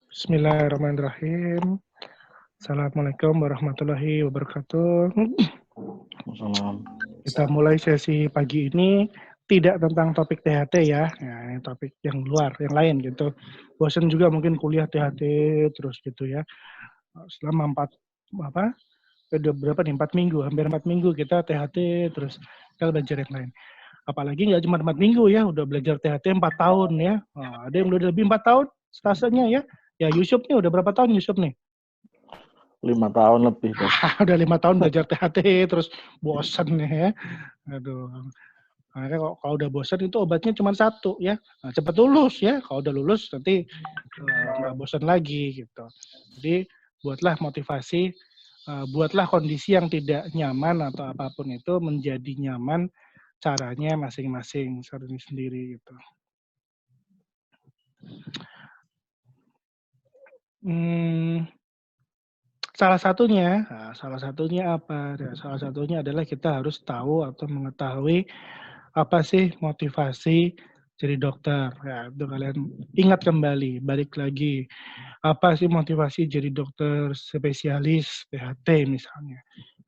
Bismillahirrahmanirrahim. Assalamualaikum warahmatullahi wabarakatuh. Salam. Kita mulai sesi pagi ini tidak tentang topik THT ya. Nah, ini topik yang luar, yang lain gitu. Bosan juga mungkin kuliah THT terus gitu ya. Selama udah berapa nih? 4 minggu, hampir 4 minggu kita THT terus kita belajar yang lain. Apalagi nggak cuma 4 minggu ya, udah belajar THT 4 tahun ya. Ada yang udah lebih 4 tahun stasenya ya. Ya Yusuf nih udah berapa tahun Yusuf nih? 5 tahun lebih, Dok. Udah 5 tahun belajar THT terus bosan ya. Aduh. Makanya kalau udah bosan itu obatnya cuma satu ya. Nah, cepat lulus ya. Kalau udah lulus nanti nggak bosan lagi gitu. Jadi buatlah motivasi, buatlah kondisi yang tidak nyaman atau apapun itu menjadi nyaman caranya masing-masing sendiri gitu. Salah satunya apa? Ya, salah satunya adalah kita harus tahu atau mengetahui apa sih motivasi jadi dokter. Ya, itu kalian ingat kembali, balik lagi. Apa sih motivasi jadi dokter spesialis PHT misalnya.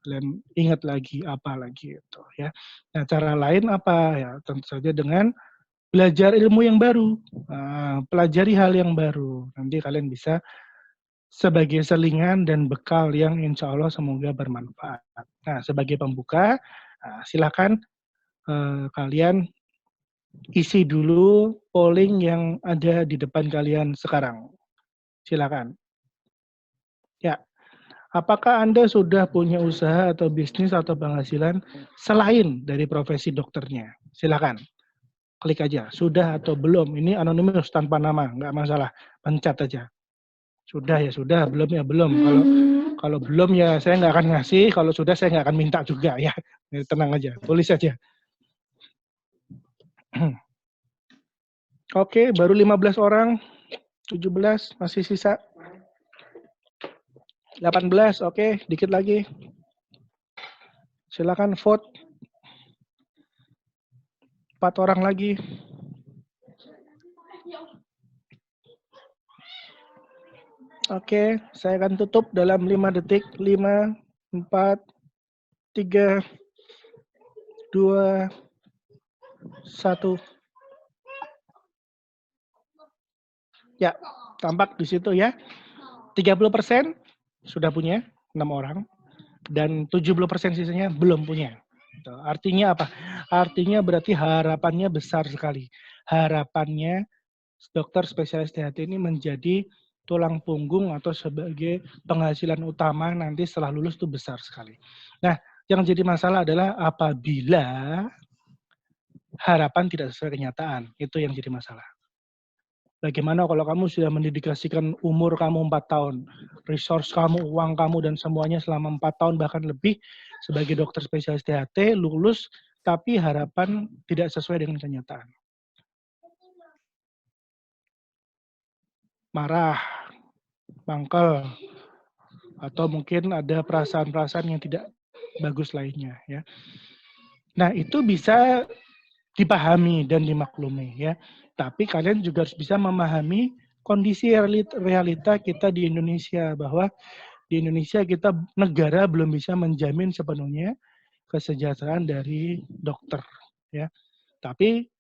Kalian ingat lagi apa lagi itu ya. Nah, cara lain apa ya? Tentu saja dengan belajar ilmu yang baru. Pelajari hal yang baru. Nanti kalian bisa sebagai selingan dan bekal yang insya Allah semoga bermanfaat. Nah, sebagai pembuka, silakan kalian isi dulu polling yang ada di depan kalian sekarang. Silakan. Ya, apakah Anda sudah punya usaha atau bisnis atau penghasilan selain dari profesi dokternya? Silakan. Klik aja, sudah atau belum. Ini anonimus tanpa nama, nggak masalah. Pencet aja. Sudah ya sudah, belum ya belum. Kalau belum ya saya nggak akan ngasih, kalau sudah saya nggak akan minta juga ya. Tenang aja, tulis aja. Oke, baru 15 orang, 17 masih sisa. 18, oke, dikit lagi. Silakan vote. 4 orang lagi. Oke, saya akan tutup dalam 5 detik. 5, 4, 3, 2, 1. Ya, tampak di situ ya. 30% sudah punya, 6 orang. Dan 70% sisanya belum punya. Artinya apa? Artinya berarti harapannya besar sekali. Harapannya dokter spesialis THT ini menjadi tulang punggung atau sebagai penghasilan utama nanti setelah lulus itu besar sekali. Nah, yang jadi masalah adalah apabila harapan tidak sesuai kenyataan. Itu yang jadi masalah. Bagaimana kalau kamu sudah mendedikasikan umur kamu 4 tahun, resource kamu, uang kamu, dan semuanya selama 4 tahun bahkan lebih sebagai dokter spesialis THT, lulus, tapi harapan tidak sesuai dengan kenyataan. Marah, mangkel, atau mungkin ada perasaan-perasaan yang tidak bagus lainnya. Ya. Nah, itu bisa dipahami dan dimaklumi. Ya. Tapi kalian juga harus bisa memahami kondisi realita kita di Indonesia, bahwa di Indonesia kita negara belum bisa menjamin sepenuhnya kesejahteraan dari dokter. Ya. Tapi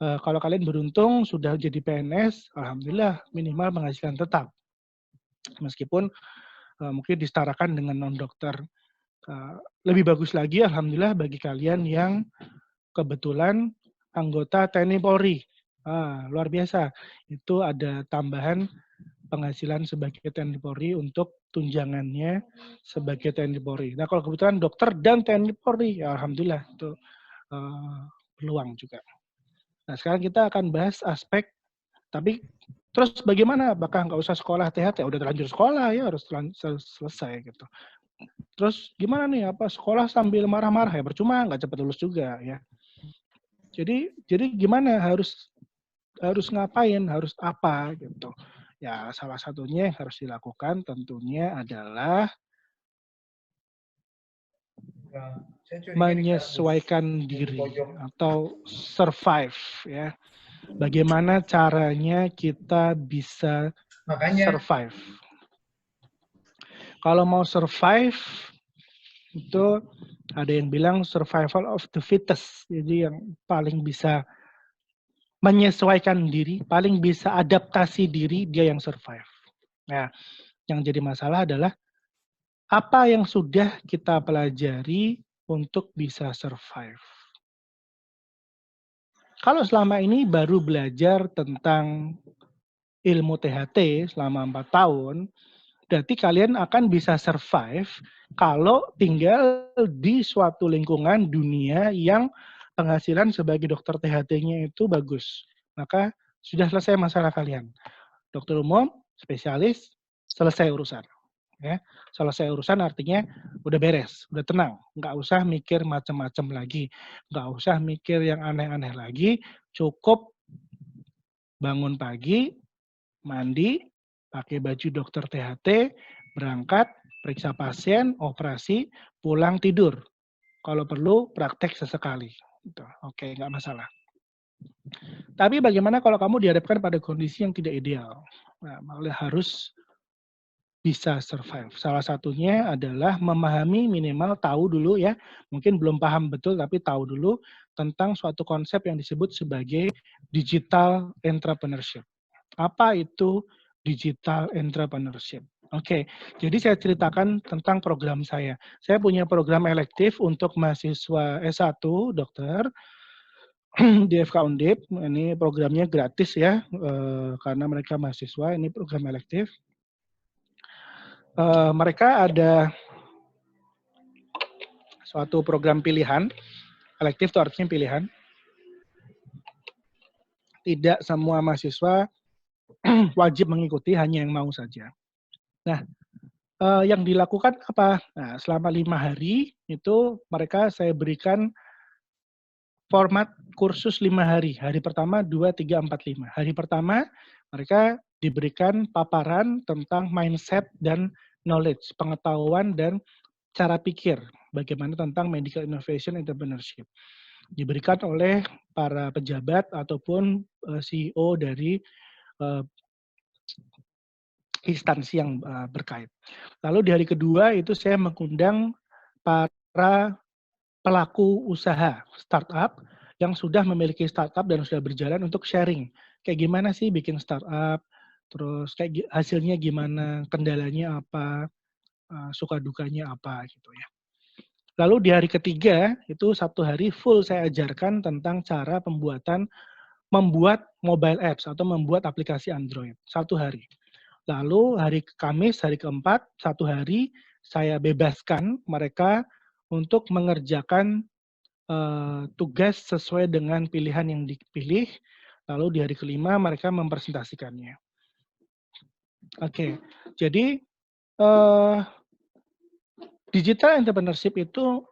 kalau kalian beruntung sudah jadi PNS, alhamdulillah minimal penghasilan tetap. Meskipun mungkin disetarakan dengan non-dokter. Lebih bagus lagi, alhamdulillah bagi kalian yang kebetulan anggota TNI Polri. Luar biasa. Itu ada tambahan penghasilan sebagai TNI Polri untuk tunjangannya sebagai TNI Polri. Nah, kalau kebetulan dokter dan TNI Polri, ya alhamdulillah itu peluang juga. Nah, sekarang kita akan bahas aspek, tapi terus bagaimana? Apakah nggak usah sekolah THT? Udah terlanjur sekolah ya, harus selesai gitu. Terus gimana nih? Apa sekolah sambil marah-marah ya? Percuma, nggak cepat lulus juga ya. Jadi gimana? Harus ngapain? Harus apa gitu? Ya, salah satunya yang harus dilakukan tentunya adalah menyesuaikan diri atau survive ya. Bagaimana caranya kita bisa Makanya survive. Kalau mau survive, itu ada yang bilang survival of the fittest. Jadi yang paling bisa menyesuaikan diri, paling bisa adaptasi diri, dia yang survive. Nah, yang jadi masalah adalah apa yang sudah kita pelajari untuk bisa survive. Kalau selama ini baru belajar tentang ilmu THT selama 4 tahun, berarti kalian akan bisa survive kalau tinggal di suatu lingkungan dunia yang penghasilan sebagai dokter THT-nya itu bagus. Maka sudah selesai masalah kalian. Dokter umum, spesialis, selesai urusan. Ya, selesai urusan artinya udah beres, udah tenang, nggak usah mikir macam-macam lagi, nggak usah mikir yang aneh-aneh lagi, cukup bangun pagi, mandi, pakai baju dokter THT, berangkat, periksa pasien, operasi, pulang tidur. Kalau perlu praktek sesekali. Gitu. Oke, nggak masalah. Tapi bagaimana kalau kamu dihadapkan pada kondisi yang tidak ideal? Nah, malah harus bisa survive. Salah satunya adalah memahami, minimal tahu dulu ya, mungkin belum paham betul tapi tahu dulu tentang suatu konsep yang disebut sebagai digital entrepreneurship. Apa itu digital entrepreneurship? Oke, jadi saya ceritakan tentang program saya. Saya punya program elektif untuk mahasiswa S1 dokter di FK Undip. Ini programnya gratis ya, karena mereka mahasiswa. Ini program elektif. Mereka ada suatu program pilihan, elektif itu artinya pilihan. Tidak semua mahasiswa wajib mengikuti, hanya yang mau saja. Nah, yang dilakukan apa? Nah, selama 5 hari itu mereka saya berikan format kursus 5 hari. Hari pertama 2, 3, 4, 5. Hari pertama mereka diberikan paparan tentang mindset dan knowledge, pengetahuan dan cara pikir bagaimana tentang medical innovation entrepreneurship. Diberikan oleh para pejabat ataupun CEO dari instansi yang berkait. Lalu di hari kedua itu saya mengundang para pelaku usaha startup yang sudah memiliki startup dan sudah berjalan untuk sharing. Kayak gimana sih bikin startup, terus kayak hasilnya gimana, kendalanya apa, suka dukanya apa gitu ya. Lalu di hari ketiga itu 1 hari full saya ajarkan tentang cara membuat mobile apps atau membuat aplikasi Android. 1 hari. Lalu hari Kamis, hari keempat, 1 hari saya bebaskan mereka untuk mengerjakan tugas sesuai dengan pilihan yang dipilih. Lalu di hari kelima mereka mempresentasikannya. Oke, jadi digital entrepreneurship itu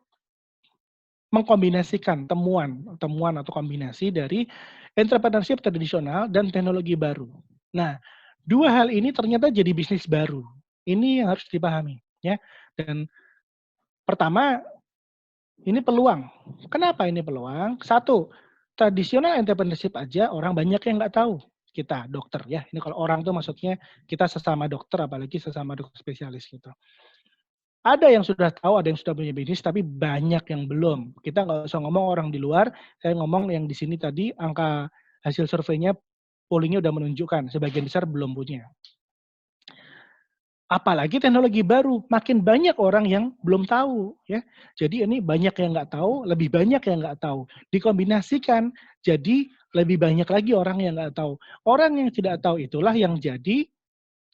mengkombinasikan temuan atau kombinasi dari entrepreneurship tradisional dan teknologi baru. Nah, 2 hal ini ternyata jadi bisnis baru. Ini yang harus dipahami, ya. Dan pertama, ini peluang. Kenapa ini peluang? 1, tradisional entrepreneurship aja orang banyak yang nggak tahu. Kita dokter ya, ini kalau orang tuh maksudnya kita sesama dokter, apalagi sesama dokter spesialis gitu. Ada yang sudah tahu, ada yang sudah punya bisnis, tapi banyak yang belum. Kita nggak usah ngomong orang di luar, saya ngomong yang di sini tadi, angka hasil surveinya, pollingnya udah menunjukkan, sebagian besar belum punya. Apalagi teknologi baru, makin banyak orang yang belum tahu. Ya. Jadi ini banyak yang nggak tahu, lebih banyak yang nggak tahu. Dikombinasikan, jadi lebih banyak lagi orang yang nggak tahu. Orang yang tidak tahu itulah yang jadi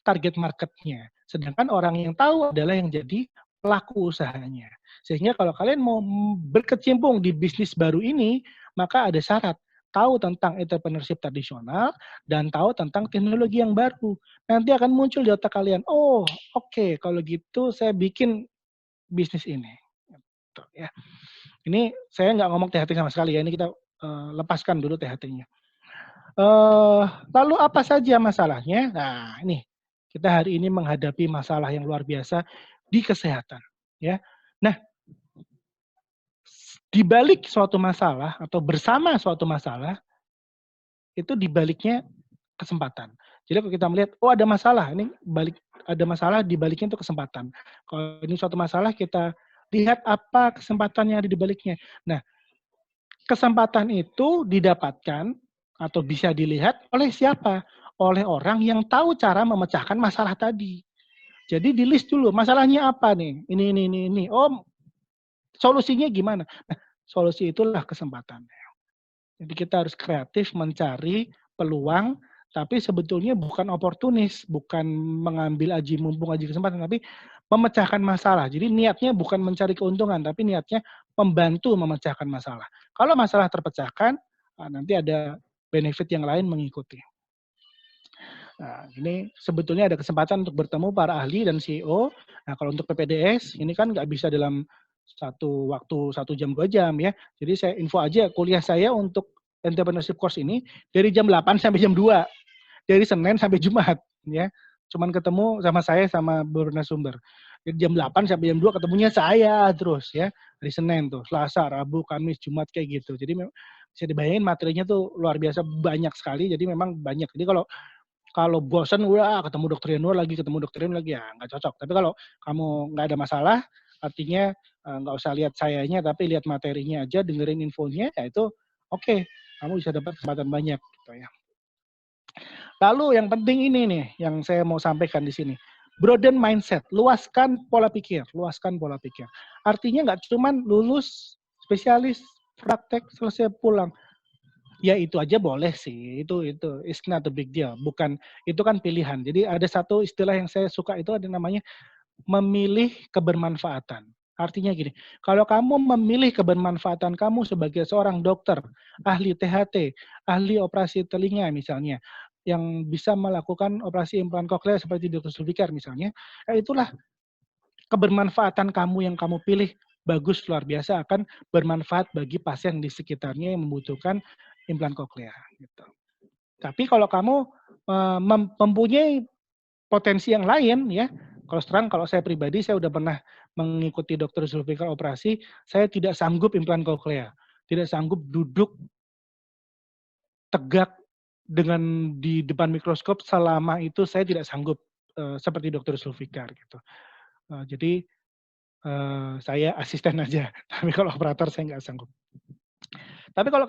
target marketnya. Sedangkan orang yang tahu adalah yang jadi pelaku usahanya. Sehingga kalau kalian mau berkecimpung di bisnis baru ini, maka ada syarat. Tahu tentang entrepreneurship tradisional dan tahu tentang teknologi yang baru. Nanti akan muncul di otak kalian, oh oke, kalau gitu saya bikin bisnis ini. Gitu, ya. Ini saya nggak ngomong THT sama sekali ya, ini kita lepaskan dulu THT-nya. Lalu apa saja masalahnya? Nah ini, kita hari ini menghadapi masalah yang luar biasa di kesehatan. Ya. Nah, di balik suatu masalah atau bersama suatu masalah, itu di baliknya kesempatan. Jadi kalau kita melihat, oh ada masalah, ini ada masalah di baliknya itu kesempatan. Kalau ini suatu masalah, kita lihat apa kesempatan yang ada di baliknya. Nah, kesempatan itu didapatkan atau bisa dilihat oleh siapa? Oleh orang yang tahu cara memecahkan masalah tadi. Jadi di list dulu, masalahnya apa nih? Ini. Oh, solusinya gimana? Nah, solusi itulah kesempatan. Jadi kita harus kreatif mencari peluang, tapi sebetulnya bukan oportunis, bukan mengambil aji mumpung, aji kesempatan, tapi memecahkan masalah. Jadi niatnya bukan mencari keuntungan, tapi niatnya membantu memecahkan masalah. Kalau masalah terpecahkan, nanti ada benefit yang lain mengikuti. Nah, ini sebetulnya ada kesempatan untuk bertemu para ahli dan CEO. Nah, kalau untuk PPDS, ini kan nggak bisa dalam satu waktu 1 jam 2 jam ya. Jadi saya info aja, kuliah saya untuk entrepreneurship course ini dari jam 8 sampai jam 2, dari Senin sampai Jumat ya. Cuman ketemu sama saya sama narasumber. Dari jam 8 sampai jam 2 ketemunya saya terus ya. Dari Senin tuh, Selasa, Rabu, Kamis, Jumat kayak gitu. Jadi bisa dibayangin materinya tuh luar biasa banyak sekali. Jadi memang banyak. Jadi kalau bosan, ketemu dokter Yanuar lagi, ya nggak cocok. Tapi kalau kamu nggak ada masalah, artinya nggak usah lihat sayanya, tapi lihat materinya aja, dengerin infonya, ya itu oke. Kamu bisa dapat kesempatan banyak. Gitu ya. Lalu yang penting ini nih, yang saya mau sampaikan di sini. Broaden mindset, luaskan pola pikir. Artinya nggak cuman lulus, spesialis, praktek, selesai pulang. Ya itu aja boleh sih, itu it's not a big deal, bukan, itu kan pilihan. Jadi ada satu istilah yang saya suka itu ada namanya memilih kebermanfaatan. Artinya gini, kalau kamu memilih kebermanfaatan kamu sebagai seorang dokter, ahli THT, ahli operasi telinga misalnya, yang bisa melakukan operasi implan koklear seperti Dr. Zulfikar misalnya, itulah kebermanfaatan kamu yang kamu pilih bagus, luar biasa, akan bermanfaat bagi pasien di sekitarnya yang membutuhkan implan koklear. Gitu. Tapi kalau kamu mempunyai potensi yang lain, ya, kalau saya pribadi, saya udah pernah mengikuti Dr. Zulfikar operasi, saya tidak sanggup implan koklear, tidak sanggup duduk tegak dengan di depan mikroskop selama itu, saya tidak sanggup seperti Dr. Zulfikar gitu. Jadi saya asisten aja, tapi kalau operator saya nggak sanggup. Tapi kalau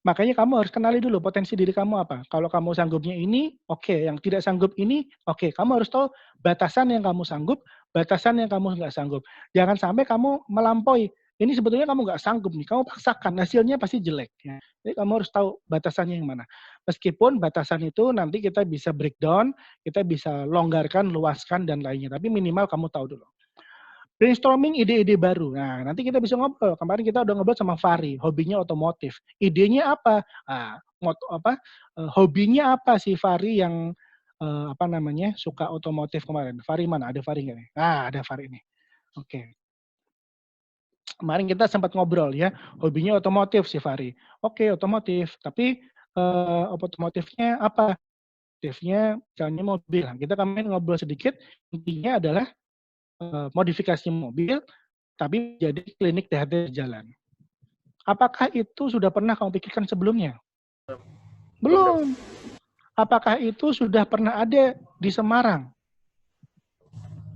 makanya kamu harus kenali dulu potensi diri kamu apa. Kalau kamu sanggupnya ini, oke. Yang tidak sanggup ini, oke. Kamu harus tahu batasan yang kamu sanggup, batasan yang kamu nggak sanggup. Jangan sampai kamu melampaui. Ini sebetulnya kamu nggak sanggup nih, kamu paksakan, hasilnya pasti jelek. Ya. Jadi kamu harus tahu batasannya yang mana. Meskipun batasan itu nanti kita bisa breakdown, kita bisa longgarkan, luaskan, dan lainnya. Tapi minimal kamu tahu dulu. Brainstorming ide-ide baru. Nah, nanti kita bisa ngobrol. Kemarin kita udah ngobrol sama Fahri, hobinya otomotif. Idenya apa? Hobinya apa sih Fahri yang suka otomotif kemarin? Fahri mana? Ada Fahri nggak nih? Ada Fahri nih. Oke. Kemarin kita sempat ngobrol ya, hobinya otomotif si Fahri. Oke, otomotif. Tapi otomotifnya apa? Otomotifnya misalnya mobil. Kita kemarin ngobrol sedikit, intinya adalah modifikasi mobil, tapi jadi klinik THT jalan. Apakah itu sudah pernah kamu pikirkan sebelumnya? Belum. Apakah itu sudah pernah ada di Semarang?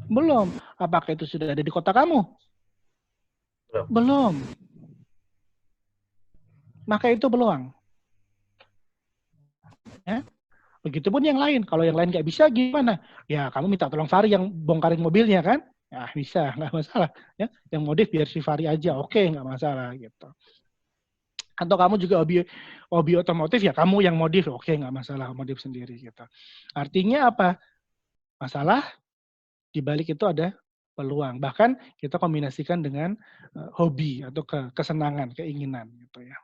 Belum. Apakah itu sudah ada di kota kamu? Belum. Maka itu peluang. Ya. Begitupun yang lain. Kalau yang lain nggak bisa, gimana? Ya, kamu minta tolong Fahri yang bongkarin mobilnya kan? Ya, bisa, nggak masalah. Ya, yang modif biar si Fahri aja, oke, nggak masalah gitu. Atau kamu juga hobi otomotif, ya kamu yang modif, oke, nggak masalah, modif sendiri gitu. Artinya apa? Masalah di balik itu ada peluang. Bahkan kita kombinasikan dengan hobi atau kesenangan, keinginan gitu ya.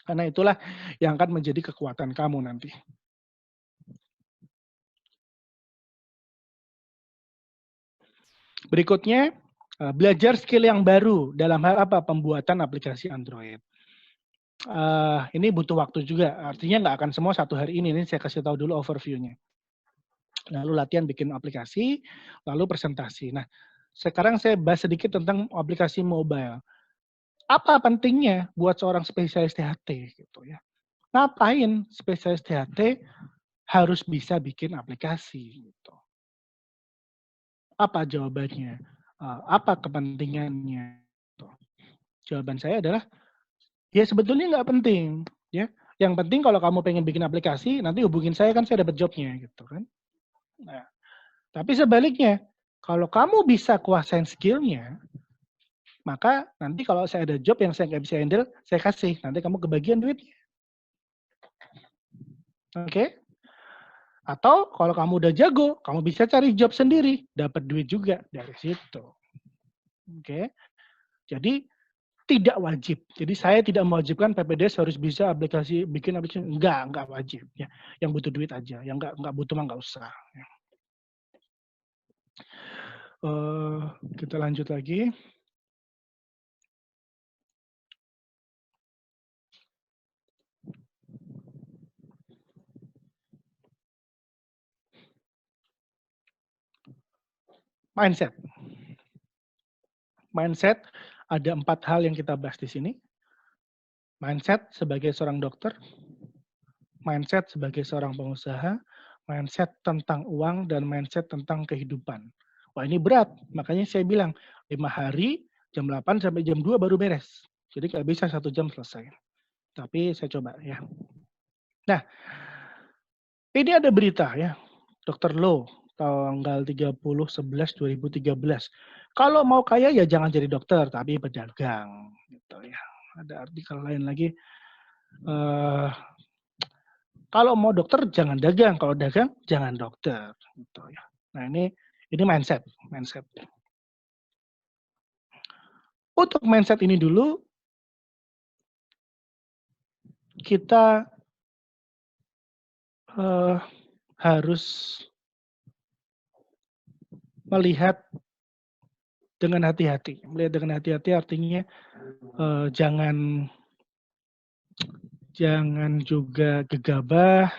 Karena itulah yang akan menjadi kekuatan kamu nanti. Berikutnya, belajar skill yang baru dalam hal apa? Pembuatan aplikasi Android. Ini butuh waktu juga, artinya nggak akan semua satu hari ini saya kasih tahu dulu overview-nya. Lalu latihan bikin aplikasi, lalu presentasi. Nah, sekarang saya bahas sedikit tentang aplikasi mobile. Apa pentingnya buat seorang spesialis THT gitu ya? Ngapain spesialis THT harus bisa bikin aplikasi gitu. Apa jawabannya? Apa kepentingannya? Gitu. Jawaban saya adalah, ya sebetulnya nggak penting, ya. Yang penting kalau kamu pengen bikin aplikasi, nanti hubungin saya kan saya dapat jobnya gitu kan. Nah, tapi sebaliknya, kalau kamu bisa kuasain skill-nya, maka nanti kalau saya ada job yang saya nggak bisa handle, saya kasih. Nanti kamu kebagian duitnya. Oke? Atau kalau kamu udah jago, kamu bisa cari job sendiri, dapat duit juga dari situ. Oke? Jadi tidak wajib. Jadi saya tidak mewajibkan PPDS harus bisa bikin aplikasi. Enggak wajib. Ya. Yang butuh duit aja. Yang enggak butuh mah enggak usah. Ya. Kita lanjut lagi. Mindset. Mindset, ada 4 hal yang kita bahas di sini. Mindset sebagai seorang dokter, mindset sebagai seorang pengusaha, mindset tentang uang, dan mindset tentang kehidupan. Wah ini berat, makanya saya bilang 5 hari, jam 8 sampai jam 2 baru beres. Jadi nggak bisa 1 jam selesai. Tapi saya coba ya. Nah, ini ada berita ya, Dr. Lo, tanggal 30/11/2013. Kalau mau kaya ya jangan jadi dokter, tapi pedagang. Gitu ya. Ada artikel lain lagi. Kalau mau dokter jangan dagang, kalau dagang jangan dokter. Gitu ya. Nah ini mindset. Untuk mindset ini dulu, kita harus melihat dengan hati-hati. Melihat dengan hati-hati artinya jangan juga gegabah,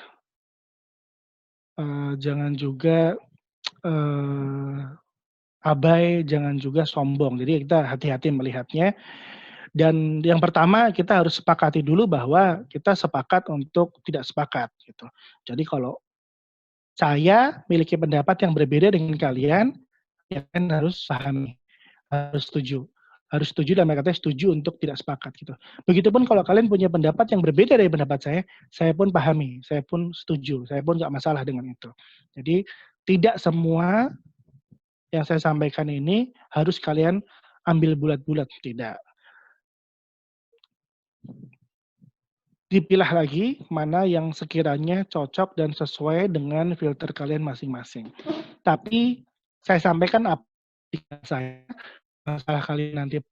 jangan juga abai, jangan juga sombong. Jadi kita hati-hati melihatnya. Dan yang pertama kita harus sepakati dulu bahwa kita sepakat untuk tidak sepakat gitu. Jadi kalau saya memiliki pendapat yang berbeda dengan kalian, ya kan harus pahami, harus setuju. Harus setuju dalam kata setuju untuk tidak sepakat gitu. Begitupun kalau kalian punya pendapat yang berbeda dari pendapat saya pun pahami, saya pun setuju, saya pun nggak masalah dengan itu. Jadi tidak semua yang saya sampaikan ini harus kalian ambil bulat-bulat, tidak. Dipilah lagi mana yang sekiranya cocok dan sesuai dengan filter kalian masing-masing. Tapi saya sampaikan apa saya, masalah kalian nanti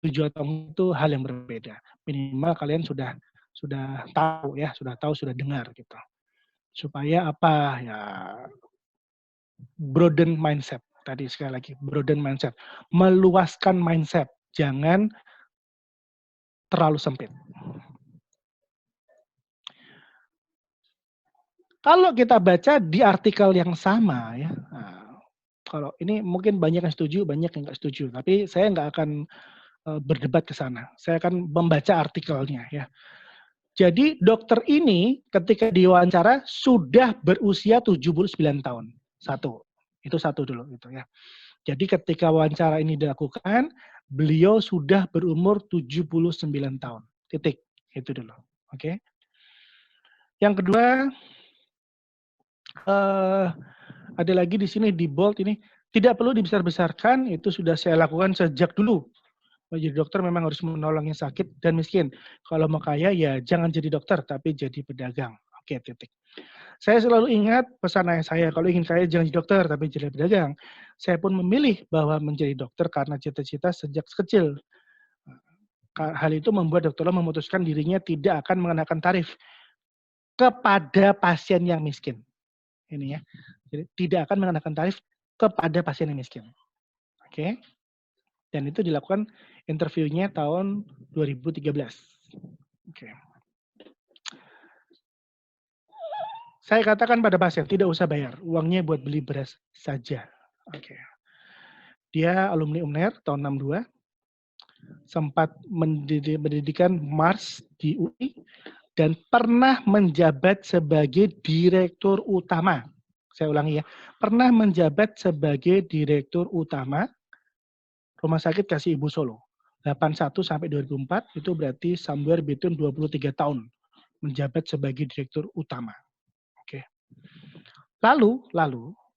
tujuan itu hal yang berbeda. Minimal kalian sudah tahu ya, sudah dengar gitu. Supaya apa ya, broaden mindset. Tadi sekali lagi, broaden mindset. Meluaskan mindset, jangan terlalu sempit. Kalau kita baca di artikel yang sama ya, kalau ini mungkin banyak yang setuju, banyak yang nggak setuju, tapi saya nggak akan berdebat ke sana. Saya akan membaca artikelnya ya. Jadi dokter ini ketika diwawancara sudah berusia 79 tahun. Itu satu dulu gitu ya. Jadi ketika wawancara ini dilakukan, beliau sudah berumur 79 tahun. Titik. Itu dulu. Oke. Yang kedua, ada lagi di sini di bold ini, tidak perlu dibesar-besarkan, itu sudah saya lakukan sejak dulu. Mau jadi dokter memang harus menolong yang sakit dan miskin. Kalau mau kaya ya jangan jadi dokter, tapi jadi pedagang. Oke, titik. Saya selalu ingat pesan ayah saya, kalau ingin kaya jangan jadi dokter, tapi jadi pedagang. Saya pun memilih bahwa menjadi dokter karena cita-cita sejak kecil. Hal itu membuat Dr. Lo memutuskan dirinya tidak akan mengenakan tarif kepada pasien yang miskin. Ini ya. Jadi tidak akan mengenakan tarif kepada pasien yang miskin. Oke. Dan itu dilakukan interviewnya tahun 2013. Oke. Saya katakan pada pasien, tidak usah bayar. Uangnya buat beli beras saja. Oke. Dia alumni UNER tahun 62. Sempat mendidikan Mars di UI. dan pernah menjabat sebagai direktur utama. Saya ulangi ya, pernah menjabat sebagai direktur utama Rumah Sakit Kasih Ibu Solo. 81 sampai 2004 itu berarti somewhere between 23 tahun menjabat sebagai direktur utama. Oke. Lalu,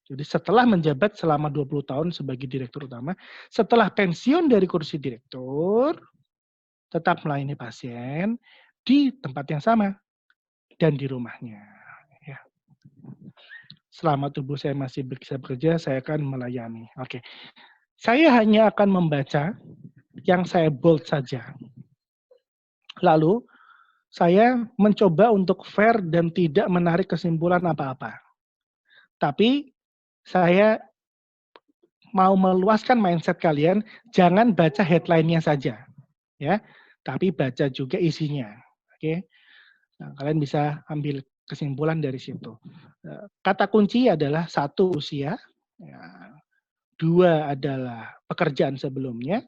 jadi setelah menjabat selama 20 tahun sebagai direktur utama, setelah pensiun dari kursi direktur, tetap melayani pasien di tempat yang sama dan di rumahnya. Ya. Selama tubuh saya masih bisa bekerja, saya akan melayani. Oke. Saya hanya akan membaca yang saya bold saja. Lalu, saya mencoba untuk fair dan tidak menarik kesimpulan apa-apa. Tapi, saya mau meluaskan mindset kalian, jangan baca headline-nya saja. Ya, tapi baca juga isinya. Oke. Nah, kalian bisa ambil kesimpulan dari situ. Kata kunci adalah 1 usia, ya, 2 adalah pekerjaan sebelumnya,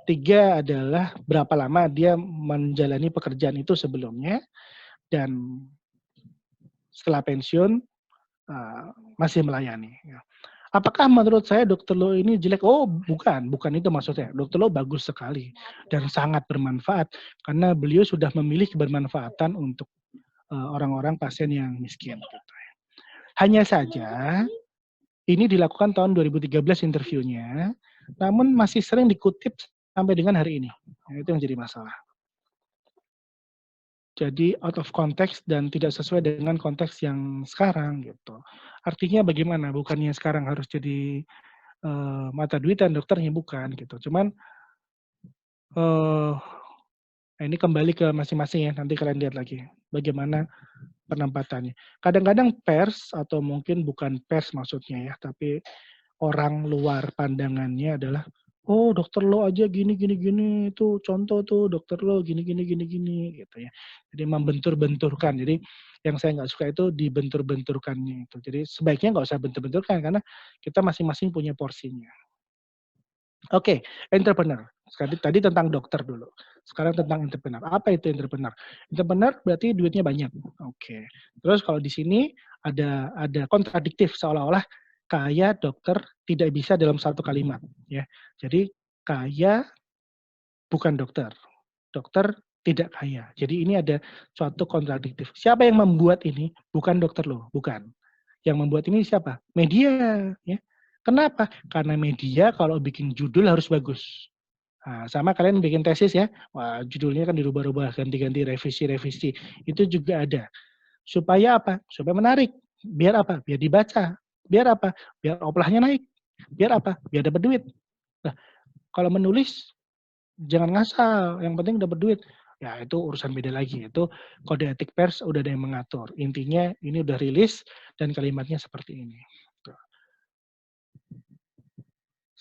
3 adalah berapa lama dia menjalani pekerjaan itu sebelumnya, dan setelah pensiun masih melayani. Apakah menurut saya Dr. Lo ini jelek? Oh, bukan itu maksudnya. Dr. Lo bagus sekali dan sangat bermanfaat karena beliau sudah memilih kebermanfaatan untuk orang-orang pasien yang miskin. Hanya saja ini dilakukan tahun 2013 interviewnya, namun masih sering dikutip sampai dengan hari ini. Nah, itu yang jadi masalah. Jadi out of context dan tidak sesuai dengan konteks yang sekarang gitu. Artinya bagaimana? Bukannya sekarang harus jadi mata duitan dokternya, bukan gitu. Cuman ini kembali ke masing-masing ya. Nanti kalian lihat lagi bagaimana penempatannya. Kadang-kadang pers atau mungkin bukan pers maksudnya ya, tapi orang luar pandangannya adalah, oh dokter lo aja gini itu contoh tuh dokter lo gini gitu ya. Jadi membentur-benturkan. Jadi yang saya nggak suka itu dibentur-benturkannya itu. Jadi sebaiknya nggak usah bentur-benturkan karena kita masing-masing punya porsinya. Oke, entrepreneur. Tadi tentang dokter dulu. Sekarang tentang entrepreneur. Apa itu entrepreneur? Entrepreneur berarti duitnya banyak. Oke. Terus kalau di sini ada kontradiktif seolah-olah kaya dokter tidak bisa dalam satu kalimat ya. Jadi kaya bukan dokter. Dokter tidak kaya. Jadi ini ada suatu kontradiktif. Siapa yang membuat ini? Bukan dokter loh, bukan. Yang membuat ini siapa? Media ya. Kenapa? Karena media kalau bikin judul harus bagus. Nah, sama kalian bikin tesis ya, wah judulnya kan dirubah-rubah, ganti-ganti, revisi. Itu juga ada. Supaya apa? Supaya menarik. Biar apa? Biar dibaca. Biar apa? Biar oplahnya naik. Biar apa? Biar dapat duit. Nah, kalau menulis, jangan ngasal. Yang penting dapat duit. Ya, itu urusan beda lagi. Itu kode etik pers udah ada yang mengatur. Intinya ini udah rilis dan kalimatnya seperti ini.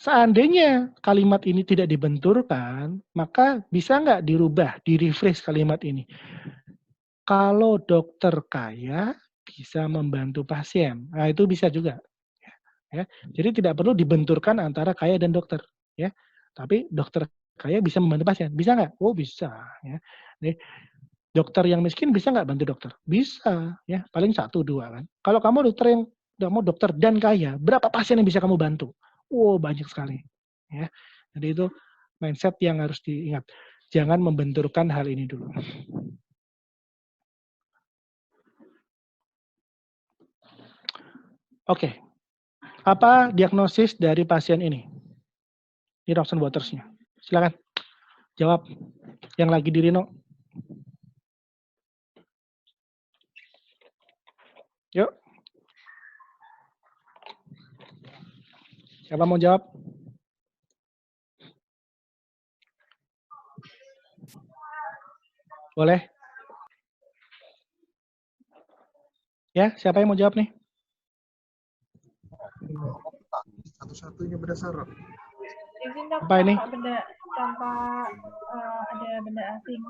Seandainya kalimat ini tidak dibenturkan, maka bisa nggak dirubah, di-rephrase kalimat ini? Kalau dokter kaya bisa membantu pasien. Nah, itu bisa juga. Ya. Jadi tidak perlu dibenturkan antara kaya dan dokter. Ya. Tapi dokter kaya bisa membantu pasien. Bisa nggak? Oh, bisa. Ya. Jadi, dokter yang miskin bisa nggak bantu dokter? Bisa. Ya. Paling 1, 2 kan. Kalau kamu dokter dan kaya, berapa pasien yang bisa kamu bantu? Oh, banyak sekali. Ya. Jadi itu mindset yang harus diingat. Jangan membenturkan hal ini dulu. Oke. Apa diagnosis dari pasien ini? Ini Robson Waters-nya. Silakan. Jawab. Yang lagi di Rino. Yuk. Siapa mau jawab? Boleh? Ya, siapa yang mau jawab nih? Satu-satunya berdasar. Apa ini? Tanpa ada benda asing.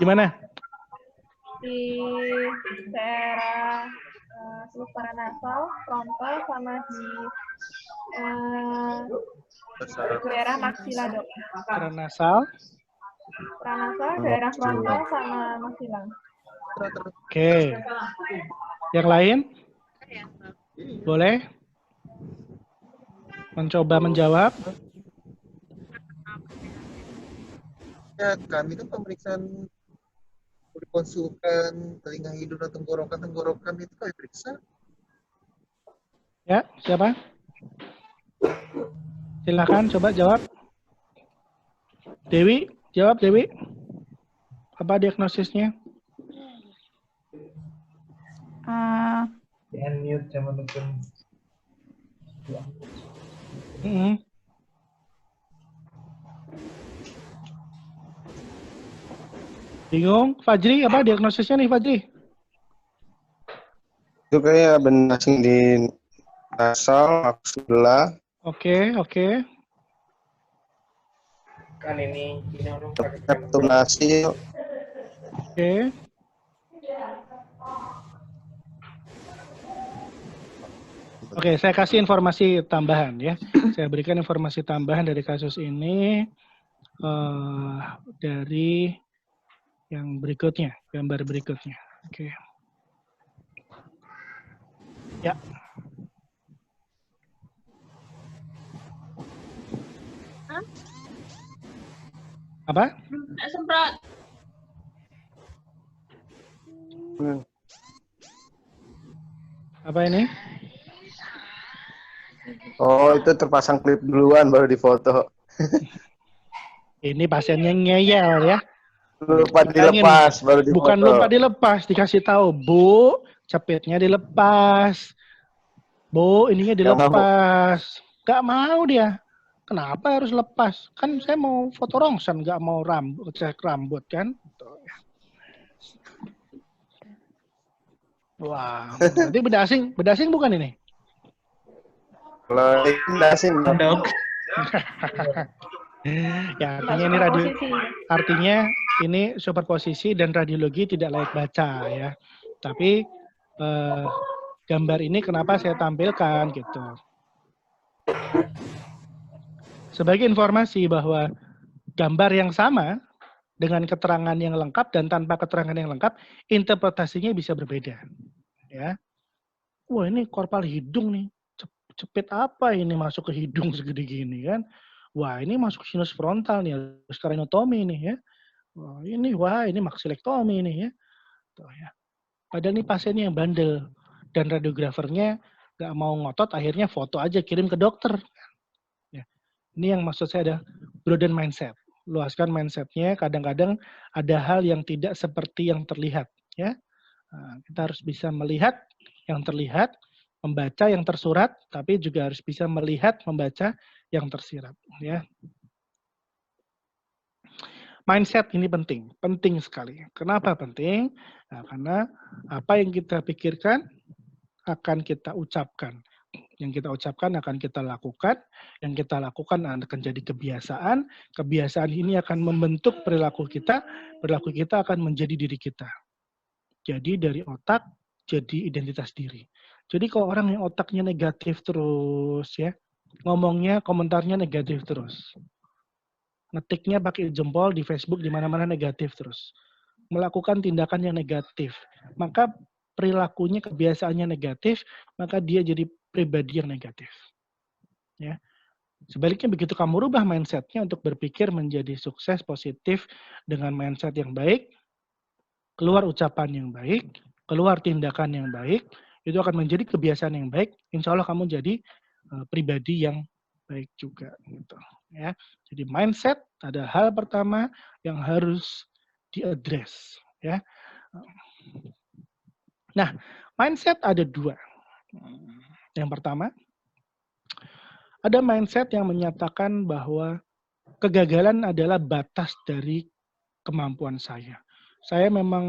Gimana? Di daerah seluk paranasal, frontal, sama di daerah maksila, dok. Paranasal, Paranasal, daerah frontal, sama maksila. terus. Oke. Yang lain? Boleh? Mencoba menjawab? Ya, kami kan pemeriksaan konsultan telinga, hidung, dan tenggorokan itu kami periksa. Ya, siapa? Silakan coba jawab. Dewi, jawab Dewi. Apa diagnosisnya? Bingung? Fajri, apa diagnosisnya nih Fajri? Itu kayak benasing di nasal, maksula, Oke. Kan ini orang pakai tunasi, Oke. Oke, saya kasih informasi tambahan ya. Saya berikan informasi tambahan dari kasus ini dari yang berikutnya, gambar berikutnya. Oke. Ya. Apa? Semprot. Apa ini? Oh, itu terpasang klip duluan baru difoto. Ini pasiennya ngeyel ya. Lupa dilepas baru difoto. Bukan lupa dilepas, dikasih tahu, Bu, cepetnya dilepas. Bu, ininya dilepas. Gak mau dia. Kenapa harus lepas? Kan saya mau foto rongsen, gak mau cek rambut kan. Wah, berarti bedasing bukan ini? Kalau ini dasing, dok. Ya, artinya ini superposisi dan radiologi tidak layak baca ya. Tapi gambar ini kenapa saya tampilkan gitu. Sebagai informasi bahwa gambar yang sama dengan keterangan yang lengkap dan tanpa keterangan yang lengkap, interpretasinya bisa berbeda. Ya. Wah, ini korpal hidung nih. Cepit apa ini masuk ke hidung segede gini kan? Wah, ini masuk sinus frontal nih, harus karinotomi nih ya. Wah, ini maksilektomi nih ya. Tuh, ya. Padahal ini pasiennya yang bandel dan radiografernya nggak mau ngotot, akhirnya foto aja kirim ke dokter. Ya. Ini yang maksud saya ada broaden mindset. Luaskan mindsetnya. Kadang-kadang ada hal yang tidak seperti yang terlihat. Ya, nah, kita harus bisa melihat yang terlihat, membaca yang tersurat, tapi juga harus bisa melihat, membaca yang tersirat. Ya. Mindset ini penting sekali. Kenapa penting? Nah, karena apa yang kita pikirkan akan kita ucapkan. Yang kita ucapkan akan kita lakukan, yang kita lakukan akan jadi kebiasaan. Kebiasaan ini akan membentuk perilaku kita akan menjadi diri kita. Jadi dari otak jadi identitas diri. Jadi kalau orang yang otaknya negatif terus ya, ngomongnya, komentarnya negatif terus. Ngetiknya pakai jempol di Facebook di mana-mana negatif terus. Melakukan tindakan yang negatif. Maka perilakunya, kebiasaannya negatif, maka dia jadi pribadi yang negatif. Ya. Sebaliknya begitu kamu rubah mindset-nya untuk berpikir menjadi sukses, positif dengan mindset yang baik, keluar ucapan yang baik, keluar tindakan yang baik, itu akan menjadi kebiasaan yang baik. Insya Allah kamu jadi pribadi yang baik juga. Gitu. Ya. Jadi mindset ada hal pertama yang harus diadres. Ya. Nah, mindset ada dua. Yang pertama, ada mindset yang menyatakan bahwa kegagalan adalah batas dari kemampuan saya. Saya memang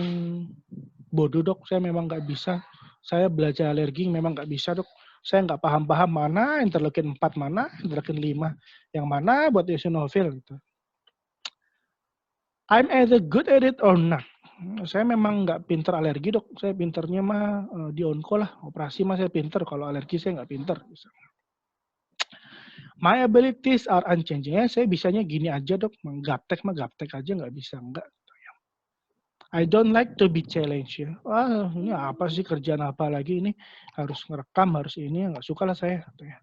bodoh dok, saya memang nggak bisa. Saya belajar alergi memang nggak bisa dok. Saya nggak paham-paham mana interleukin 4, mana interleukin 5, yang mana buat eosinofil gitu. I'm either good at it or not. Saya memang nggak pinter alergi dok, saya pinternya mah di onko lah, operasi mah saya pinter, kalau alergi saya nggak pinter. My abilities are unchanging. Saya bisanya gini aja dok, gaptek mah gaptek aja, nggak bisa, enggak. I don't like to be challenged ya. Wah, ini apa sih, kerjaan apa lagi ini, harus ngerekam, harus ini, nggak suka lah saya. Gitu ya.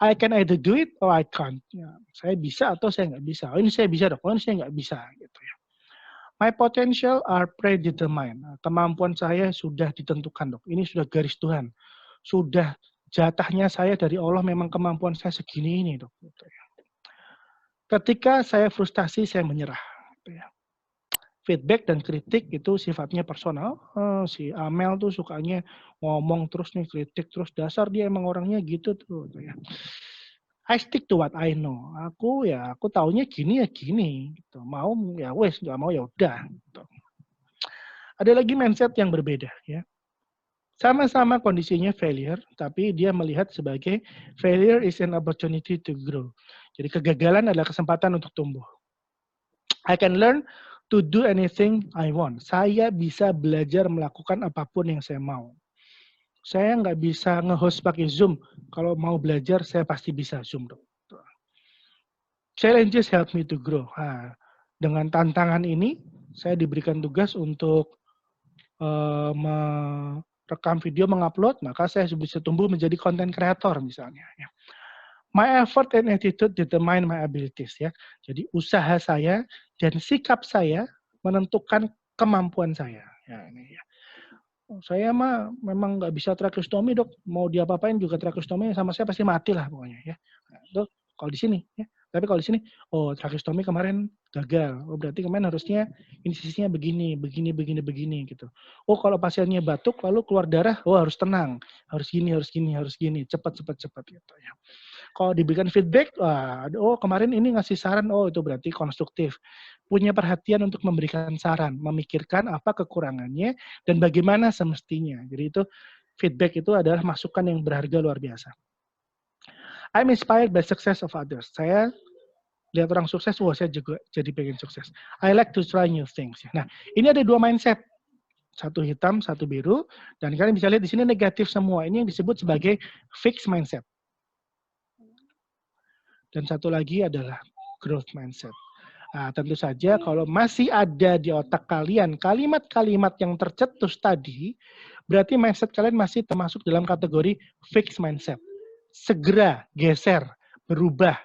I can either do it or I can't. Ya, saya bisa atau saya nggak bisa. Oh ini saya bisa dok, oh ini saya nggak bisa. Gitu ya. My potential are predetermined. Kemampuan saya sudah ditentukan dok. Ini sudah garis Tuhan. Sudah jatahnya saya dari Allah, memang kemampuan saya segini ini dok. Gitu ya. Ketika saya frustasi, saya menyerah. Gitu ya. Feedback dan kritik itu sifatnya personal. Si Amel tuh sukanya ngomong terus nih, kritik terus, dasar dia emang orangnya gitu tuh. Ya. I stick to what I know. Aku taunya gini ya gini. Gitu. Mau ya wes, nggak mau ya udah. Gitu. Ada lagi mindset yang berbeda ya. Sama-sama kondisinya failure, tapi dia melihat sebagai failure is an opportunity to grow. Jadi kegagalan adalah kesempatan untuk tumbuh. I can learn to do anything I want. Saya bisa belajar melakukan apapun yang saya mau. Saya nggak bisa nge-host pakai Zoom. Kalau mau belajar, saya pasti bisa Zoom. Challenges help me to grow. Nah, dengan tantangan ini, saya diberikan tugas untuk merekam video, mengupload, maka saya bisa tumbuh menjadi content creator misalnya. Ya. My effort and attitude determine my abilities ya. Jadi usaha saya dan sikap saya menentukan kemampuan saya. Ya, ini ya. Saya mah memang nggak bisa tracheostomy dok. Mau diapa-apain juga tracheostomy sama saya pasti mati lah pokoknya ya. Nah, dok, kalau di sini ya. Tapi kalau di sini, oh tracheostomy kemarin gagal. Oh berarti kemarin harusnya insisinya begini gitu. Oh kalau pasiennya batuk lalu keluar darah, oh harus tenang, harus gini, cepat gitu ya. Kalau diberikan feedback, oh kemarin ini ngasih saran, oh itu berarti konstruktif. Punya perhatian untuk memberikan saran, memikirkan apa kekurangannya dan bagaimana semestinya. Jadi itu feedback itu adalah masukan yang berharga luar biasa. I'm inspired by success of others. Saya lihat orang sukses, wah saya juga jadi pengen sukses. I like to try new things. Nah, ini ada dua mindset. Satu hitam, satu biru. Dan kalian bisa lihat di sini negatif semua. Ini yang disebut sebagai fixed mindset. Dan satu lagi adalah growth mindset. Nah, tentu saja kalau masih ada di otak kalian kalimat-kalimat yang tercetus tadi, berarti mindset kalian masih termasuk dalam kategori fixed mindset. Segera geser, berubah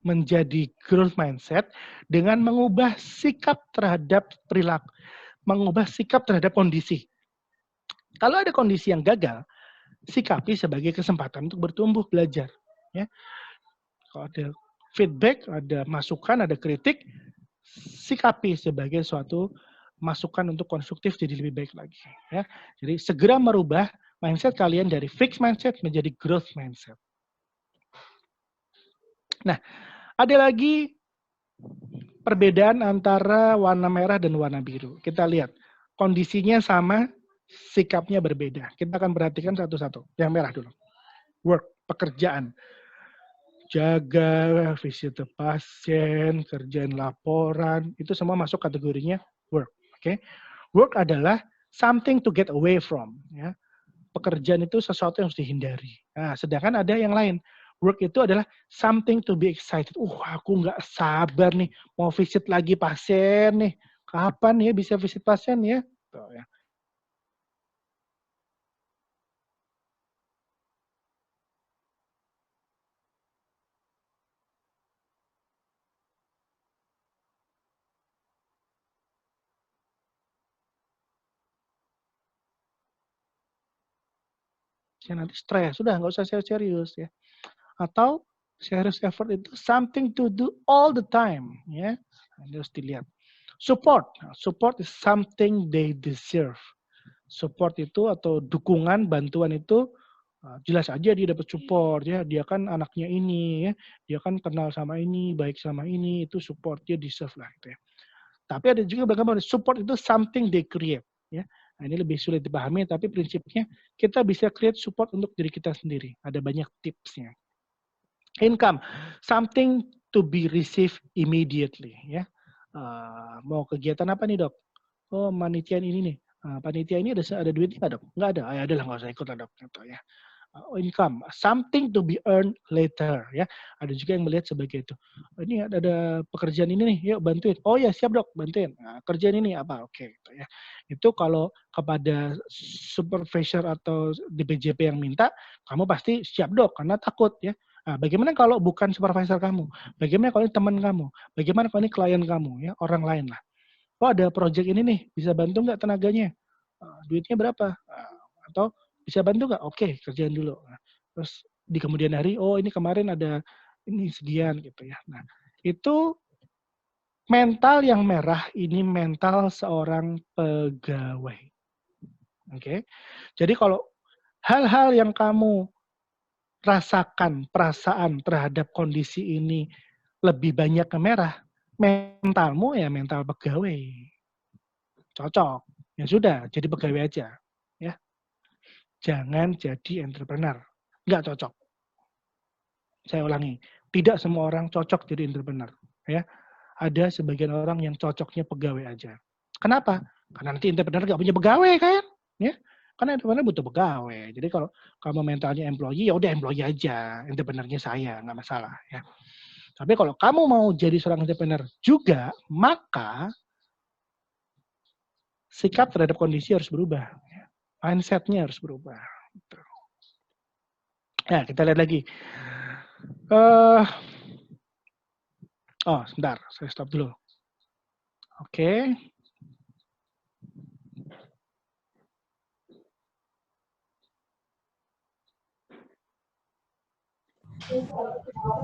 menjadi growth mindset dengan mengubah sikap terhadap perilaku, mengubah sikap terhadap kondisi. Kalau ada kondisi yang gagal, sikapi sebagai kesempatan untuk bertumbuh, belajar. Ya. Kalau ada feedback, ada masukan, ada kritik, sikapi sebagai suatu masukan untuk konstruktif jadi lebih baik lagi. Ya. Jadi segera merubah mindset kalian dari fixed mindset menjadi growth mindset. Nah, ada lagi perbedaan antara warna merah dan warna biru. Kita lihat, kondisinya sama, sikapnya berbeda. Kita akan perhatikan satu-satu. Yang merah dulu. Work, pekerjaan. Jaga, visit pasien, kerjain laporan, itu semua masuk kategorinya work. Okay? Work adalah something to get away from. Ya. Pekerjaan itu sesuatu yang harus dihindari. Nah, sedangkan ada yang lain. Work itu adalah something to be excited. Aku nggak sabar nih mau visit lagi pasien nih. Kapan ya bisa visit pasien ya? Tuh, ya. Nanti stres, sudah nggak usah serius ya. Atau serious effort itu something to do all the time ya. Harus dilihat. Support is something they deserve. Support itu atau dukungan, bantuan itu jelas aja dia dapat support ya. Dia kan anaknya ini ya, dia kan kenal sama ini, baik sama ini, itu support dia deserve lah gitu ya. Tapi ada juga bagaimana support itu something they create ya. Nah, ini lebih sulit dipahami, tapi prinsipnya kita bisa create support untuk diri kita sendiri. Ada banyak tipsnya. Income, something to be received immediately. Ya, mau kegiatan apa nih dok? Oh, panitiaan ini nih. Panitia ini ada duitnya nggak dok? Nggak ada. Ya adalah nggak usah ikut lah dok. Gitu, ya. income, something to be earned later ya. Ada juga yang melihat sebagai itu. Ini ada pekerjaan ini nih, yuk bantuin. Oh ya siap dok, bantuin. Nah, kerjaan ini apa? Oke, gitu ya. Itu kalau kepada supervisor atau DPJP yang minta, kamu pasti siap dok karena takut ya. Nah, bagaimana kalau bukan supervisor kamu? Bagaimana kalau ini teman kamu? Bagaimana kalau ini klien kamu ya, orang lain lah. Oh ada project ini nih, bisa bantu nggak tenaganya? Duitnya berapa? Atau bisa bantu nggak? Oke, kerjain dulu. Nah, terus di kemudian hari, oh ini kemarin ada ini sekian gitu ya. Nah, itu mental yang merah ini mental seorang pegawai. Oke. Jadi kalau hal-hal yang kamu rasakan, perasaan terhadap kondisi ini lebih banyak ke merah, mentalmu ya mental pegawai. Cocok. Ya sudah, jadi pegawai aja. Ya. Jangan jadi entrepreneur. Nggak cocok. Saya ulangi, tidak semua orang cocok jadi entrepreneur. Ya. Ada sebagian orang yang cocoknya pegawai aja. Kenapa? Karena nanti entrepreneur nggak punya pegawai kan? Ya. Karena entrepreneur butuh pegawai. Jadi kalau kamu mentalnya employee, ya udah employee aja. Entrepreneurnya saya, nggak masalah. Ya. Tapi kalau kamu mau jadi seorang entrepreneur juga, maka sikap terhadap kondisi harus berubah. Mindset-nya harus berubah. Ya, kita lihat lagi. Sebentar. Saya stop dulu. Oke.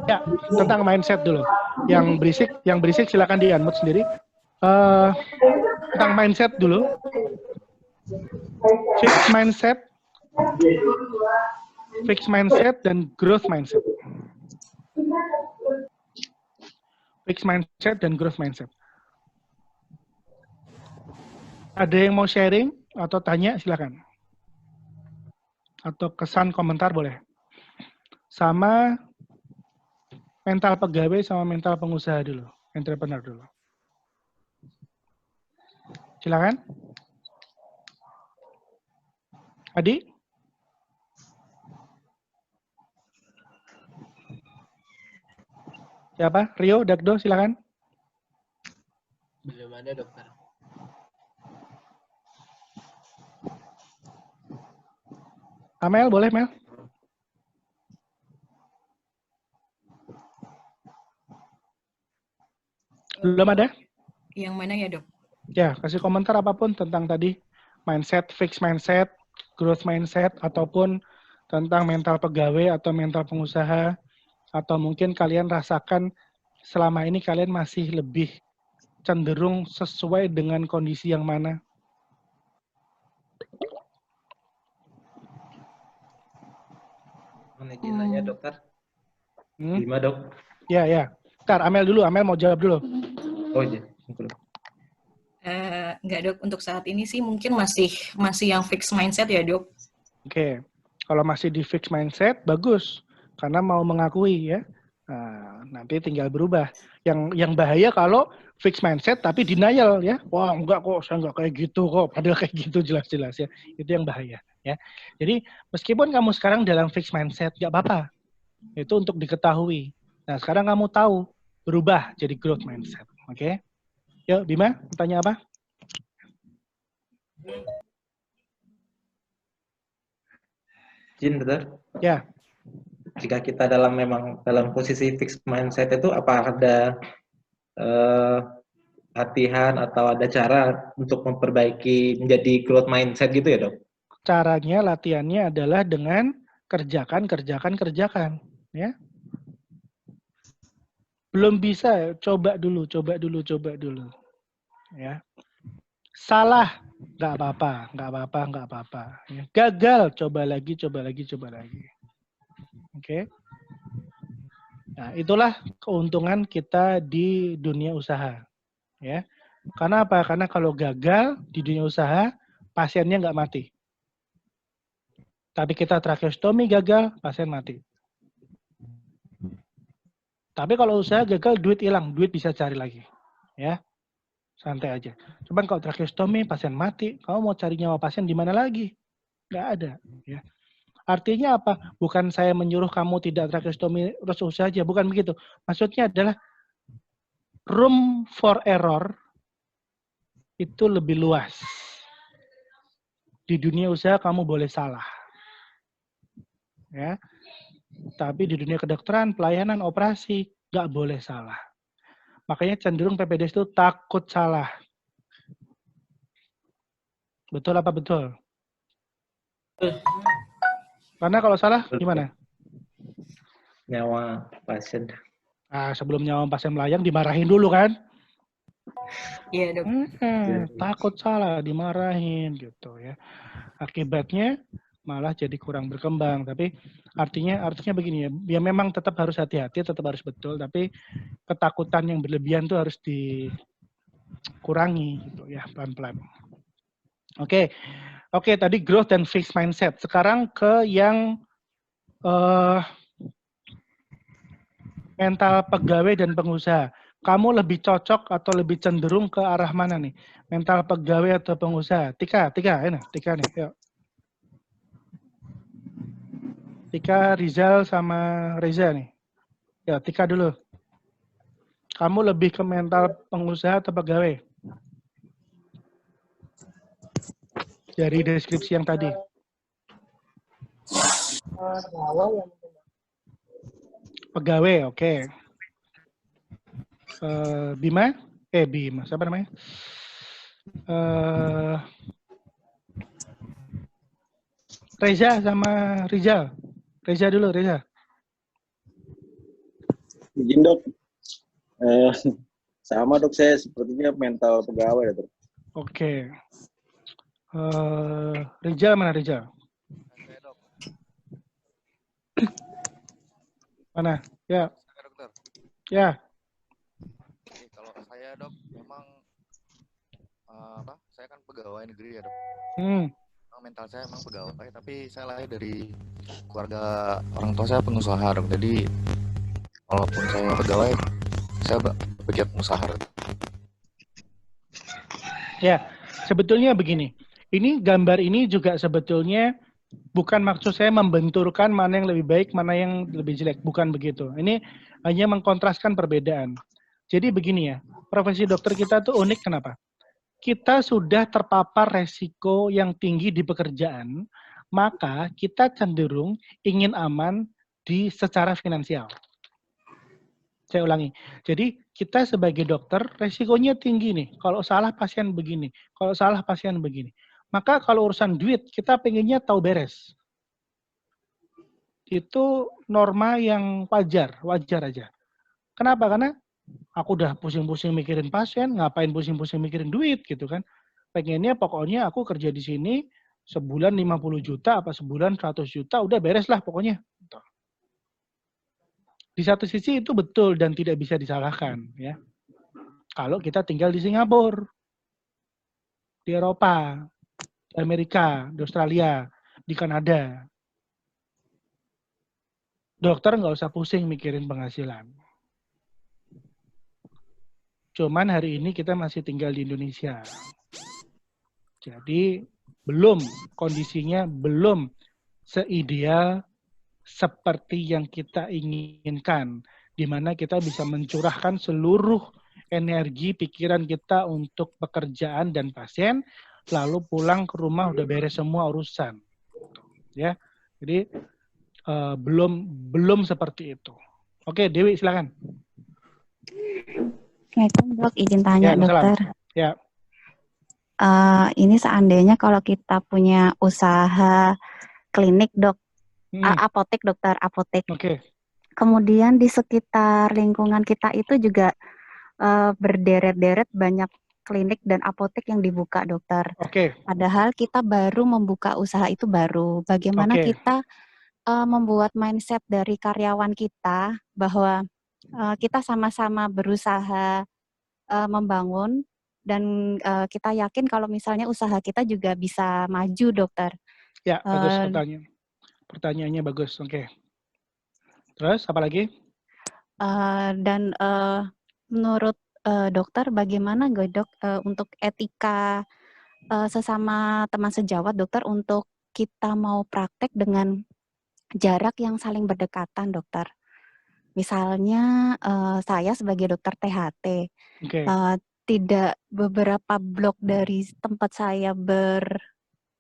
Ya, tentang mindset dulu. Yang berisik silakan di-unmute sendiri. Tentang mindset dulu. Fixed mindset dan growth mindset. Fixed mindset dan growth mindset. Ada yang mau sharing atau tanya silakan. Atau kesan komentar boleh. Sama mental pegawai sama mental pengusaha dulu, entrepreneur dulu. Silakan. Adi? Siapa? Rio, Dagdo, silakan. Belum ada dokter. Amel, boleh Mel? Belum ada? Yang mana ya dok? Ya, kasih komentar apapun tentang tadi mindset, fixed mindset, growth mindset, ataupun tentang mental pegawai atau mental pengusaha, atau mungkin kalian rasakan selama ini kalian masih lebih cenderung sesuai dengan kondisi yang mana? Mana izin nanya dokter? Hmm? Lima dok. Ya, ya. Ntar Amel dulu, Amel mau jawab dulu. Oh iya. Enggak dok, untuk saat ini sih mungkin masih yang fixed mindset ya dok. Oke, kalau masih di fixed mindset, bagus. Karena mau mengakui ya. Nah, nanti tinggal berubah. Yang bahaya kalau fixed mindset tapi denial ya. Wah enggak kok, saya enggak kayak gitu kok. Padahal kayak gitu jelas-jelas ya. Itu yang bahaya ya. Jadi meskipun kamu sekarang dalam fixed mindset, enggak apa-apa. Itu untuk diketahui. Nah sekarang kamu tahu, berubah jadi growth mindset. Oke. Yuk Bima, tanya apa? Izin dokter. Ya. Jika kita memang dalam posisi fixed mindset itu, apa ada latihan atau ada cara untuk memperbaiki menjadi growth mindset gitu ya dok? Caranya, latihannya adalah dengan kerjakan ya. Belum bisa, coba dulu ya. Salah, nggak apa-apa ya. Gagal, coba lagi Oke. Nah, itulah keuntungan kita di dunia usaha ya. Karena apa? Karena kalau gagal di dunia usaha, pasiennya nggak mati. Tapi kita tracheostomi gagal, pasien mati. Tapi kalau usaha gagal, duit hilang, duit bisa cari lagi. Ya, santai aja. Cuman kalau tracheostomi, pasien mati, kamu mau cari nyawa pasien di mana lagi? Nggak ada. Ya. Artinya apa? Bukan saya menyuruh kamu tidak tracheostomi terus saja, bukan begitu. Maksudnya adalah room for error itu lebih luas. Di dunia usaha kamu boleh salah. Ya. Tapi di dunia kedokteran, pelayanan, operasi, nggak boleh salah. Makanya cenderung PPDS itu takut salah. Betul apa betul? Karena kalau salah, gimana? Nyawa pasien. Sebelum nyawa pasien melayang, dimarahin dulu kan? Iya, Dok. Takut salah, dimarahin gitu ya. Akibatnya malah jadi kurang berkembang. Tapi artinya begini ya memang tetap harus hati-hati, tetap harus betul. Tapi ketakutan yang berlebihan itu harus dikurangi gitu ya, pelan-pelan. Oke, tadi growth dan fixed mindset. Sekarang ke yang mental pegawai dan pengusaha. Kamu lebih cocok atau lebih cenderung ke arah mana nih? Mental pegawai atau pengusaha? Tika nih, yuk. Tika, Rizal, sama Reza nih. Ya, Tika dulu. Kamu lebih ke mental pengusaha atau pegawai? Dari deskripsi yang tadi. Pegawai, oke. Bima? Bima, siapa namanya? Reza sama Rizal. Reza dulu, Reza. Izin dok. Sama dok, saya sepertinya mental pegawai dok. Oke. Rizal mana Rizal? Saya dok. Mana? Ya. Saya dokter. Ya. Jadi kalau saya dok, memang saya kan pegawai negeri ya dok. Mental saya emang pegawai, tapi saya lahir dari keluarga orang tua saya pengusaha dok. Jadi walaupun saya pegawai, saya bergiat pengusaha. Ya, sebetulnya begini. Ini gambar ini juga sebetulnya bukan maksud saya membenturkan mana yang lebih baik, mana yang lebih jelek. Bukan begitu. Ini hanya mengkontraskan perbedaan. Jadi begini ya, profesi dokter kita tuh unik kenapa? Kita sudah terpapar resiko yang tinggi di pekerjaan, maka kita cenderung ingin aman secara finansial. Saya ulangi. Jadi kita sebagai dokter resikonya tinggi nih. Kalau salah pasien begini, kalau salah pasien begini. Maka kalau urusan duit kita pengennya tahu beres. Itu norma yang wajar aja. Kenapa? Karena aku udah pusing-pusing mikirin pasien, ngapain pusing-pusing mikirin duit gitu kan. Pengennya pokoknya aku kerja di sini sebulan 50 juta apa sebulan 100 juta udah beres lah pokoknya. Di satu sisi itu betul dan tidak bisa disalahkan ya. Kalau kita tinggal di Singapura, di Eropa, di Amerika, di Australia, di Kanada. Dokter nggak usah pusing mikirin penghasilan. Cuman hari ini kita masih tinggal di Indonesia. Jadi kondisinya belum seideal seperti yang kita inginkan. Di mana kita bisa mencurahkan seluruh energi pikiran kita untuk pekerjaan dan pasien, lalu pulang ke rumah udah beres semua urusan. Ya, jadi belum seperti itu. Oke, Dewi silakan. Assalamualaikum dok, izin tanya Ya, dokter. Ya. Ini seandainya kalau kita punya usaha klinik dok, apotek dokter, apotek. Oke. Kemudian di sekitar lingkungan kita itu juga berderet-deret banyak klinik dan apotek yang dibuka dokter. Oke. Padahal kita baru membuka usaha itu baru. Bagaimana kita membuat mindset dari karyawan kita bahwa kita sama-sama berusaha membangun dan kita yakin kalau misalnya usaha kita juga bisa maju dokter. Ya, bagus pertanyaannya bagus. Oke. Terus apa lagi? Dan menurut dokter bagaimana dok untuk etika sesama teman sejawat dokter untuk kita mau praktek dengan jarak yang saling berdekatan, dokter. Misalnya saya sebagai dokter THT, tidak beberapa blok dari tempat saya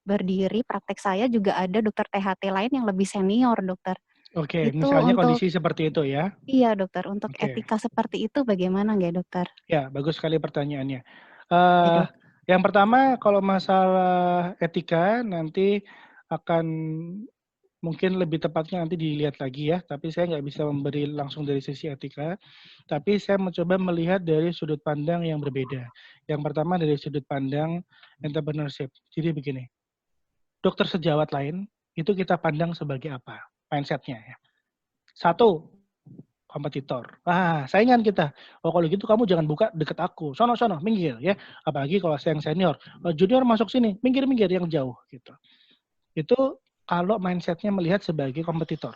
berdiri, praktek saya juga ada dokter THT lain yang lebih senior, dokter. Oke, Itu misalnya untuk, kondisi seperti itu ya? Iya, dokter. Untuk etika seperti itu bagaimana nggak, dokter? Ya, bagus sekali pertanyaannya. Ya, yang pertama, kalau masalah etika nanti akan mungkin lebih tepatnya nanti dilihat lagi ya, tapi saya nggak bisa memberi langsung dari sisi etika, tapi saya mencoba melihat dari sudut pandang yang berbeda. Yang pertama dari sudut pandang entrepreneurship. Jadi begini, dokter sejawat lain itu kita pandang sebagai apa? Mindset-nya ya. Satu, kompetitor. Saingan kita. Oh, kalau gitu kamu jangan buka deket aku. Sono, minggir ya. Apalagi kalau saya yang senior. Junior masuk sini, minggir yang jauh gitu. Itu kalau mindset-nya melihat sebagai kompetitor.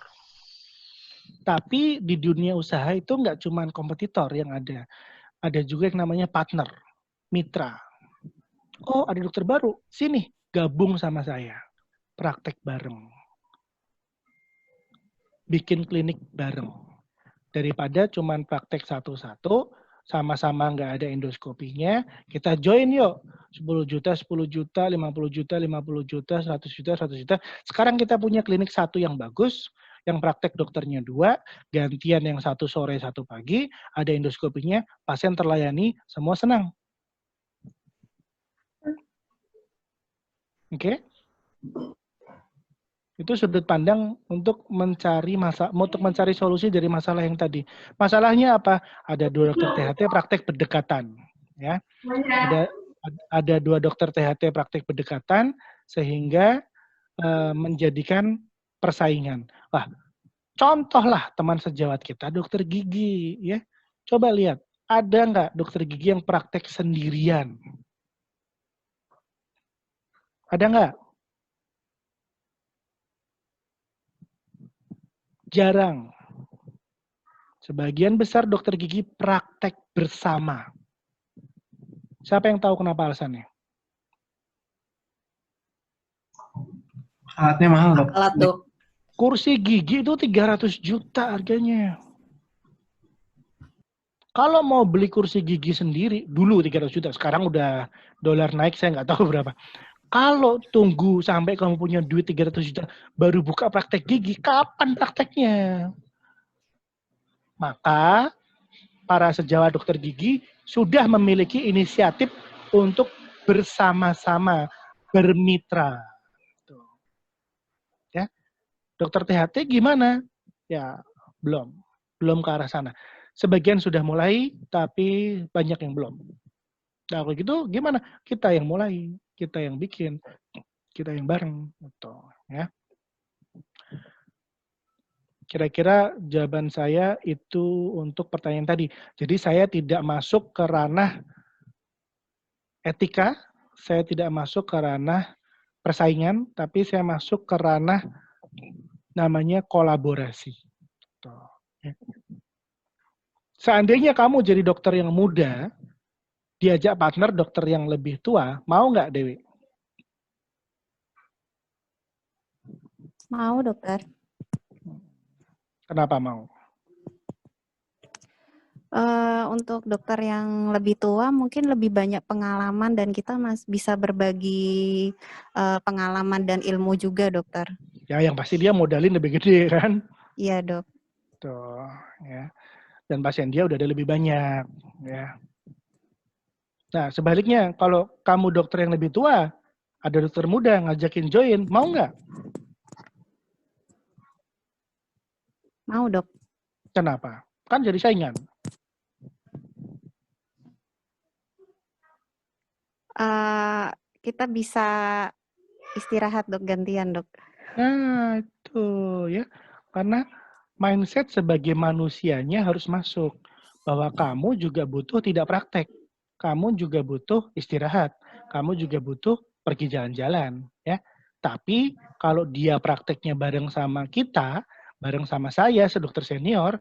Tapi di dunia usaha itu nggak cuma kompetitor yang ada. Ada juga yang namanya partner, mitra. Oh, ada dokter baru. Sini, gabung sama saya. Praktek bareng. Bikin klinik bareng. Daripada cuma praktek satu-satu, sama-sama nggak ada endoskopinya, kita join yuk. 10 juta, 10 juta, 50 juta, 50 juta, 100 juta, 100 juta. Sekarang kita punya klinik satu yang bagus, yang praktek dokternya 2, gantian yang satu sore, satu pagi, ada endoskopinya, pasien terlayani, semua senang. Oke? Itu sudut pandang untuk mencari solusi dari masalah yang tadi. Masalahnya apa? Ada 2 dokter THT praktek berdekatan, ya. Ada 2 dokter THT praktek berdekatan sehingga menjadikan persaingan. Wah, contohlah teman sejawat kita dokter gigi, ya. Coba lihat, ada nggak dokter gigi yang praktek sendirian? Ada nggak? Jarang. Sebagian besar dokter gigi praktek bersama. Siapa yang tahu kenapa alasannya? Alatnya mahal, dok. Alat, dok. Kursi gigi itu 300 juta harganya. Kalau mau beli kursi gigi sendiri, dulu 300 juta. Sekarang udah dolar naik, saya nggak tahu berapa. Kalau tunggu sampai kamu punya duit 300 juta, baru buka praktek gigi, kapan prakteknya? Maka, para sejawat dokter gigi sudah memiliki inisiatif untuk bersama-sama bermitra. Ya, dokter THT gimana? Ya, belum ke arah sana. Sebagian sudah mulai, tapi banyak yang belum. Nah, kalau gitu gimana? Kita yang mulai, kita yang bikin, kita yang bareng, gitu, ya. Kira-kira jawaban saya itu untuk pertanyaan tadi. Jadi saya tidak masuk ke ranah etika, saya tidak masuk ke ranah persaingan, tapi saya masuk ke ranah namanya kolaborasi. Tuh, ya. Seandainya kamu jadi dokter yang muda, diajak partner dokter yang lebih tua, mau nggak, Dewi? Mau, dokter. Kenapa mau? Untuk dokter yang lebih tua mungkin lebih banyak pengalaman dan kita bisa berbagi pengalaman dan ilmu juga, dokter. Ya, yang pasti dia modalin lebih gede kan? Iya, dok. Tuh, ya. Dan pasien dia udah ada lebih banyak, ya. Nah, sebaliknya, kalau kamu dokter yang lebih tua, ada dokter muda ngajakin join, mau nggak? Mau, dok. Kenapa? Kan jadi saingan. Kita bisa istirahat, dok, gantian, dok. Nah, itu ya. Karena mindset sebagai manusianya harus masuk. Bahwa kamu juga butuh tidak praktek. Kamu juga butuh istirahat. Kamu juga butuh pergi jalan-jalan, ya. Tapi kalau dia prakteknya bareng sama kita, bareng sama saya, sedokter senior,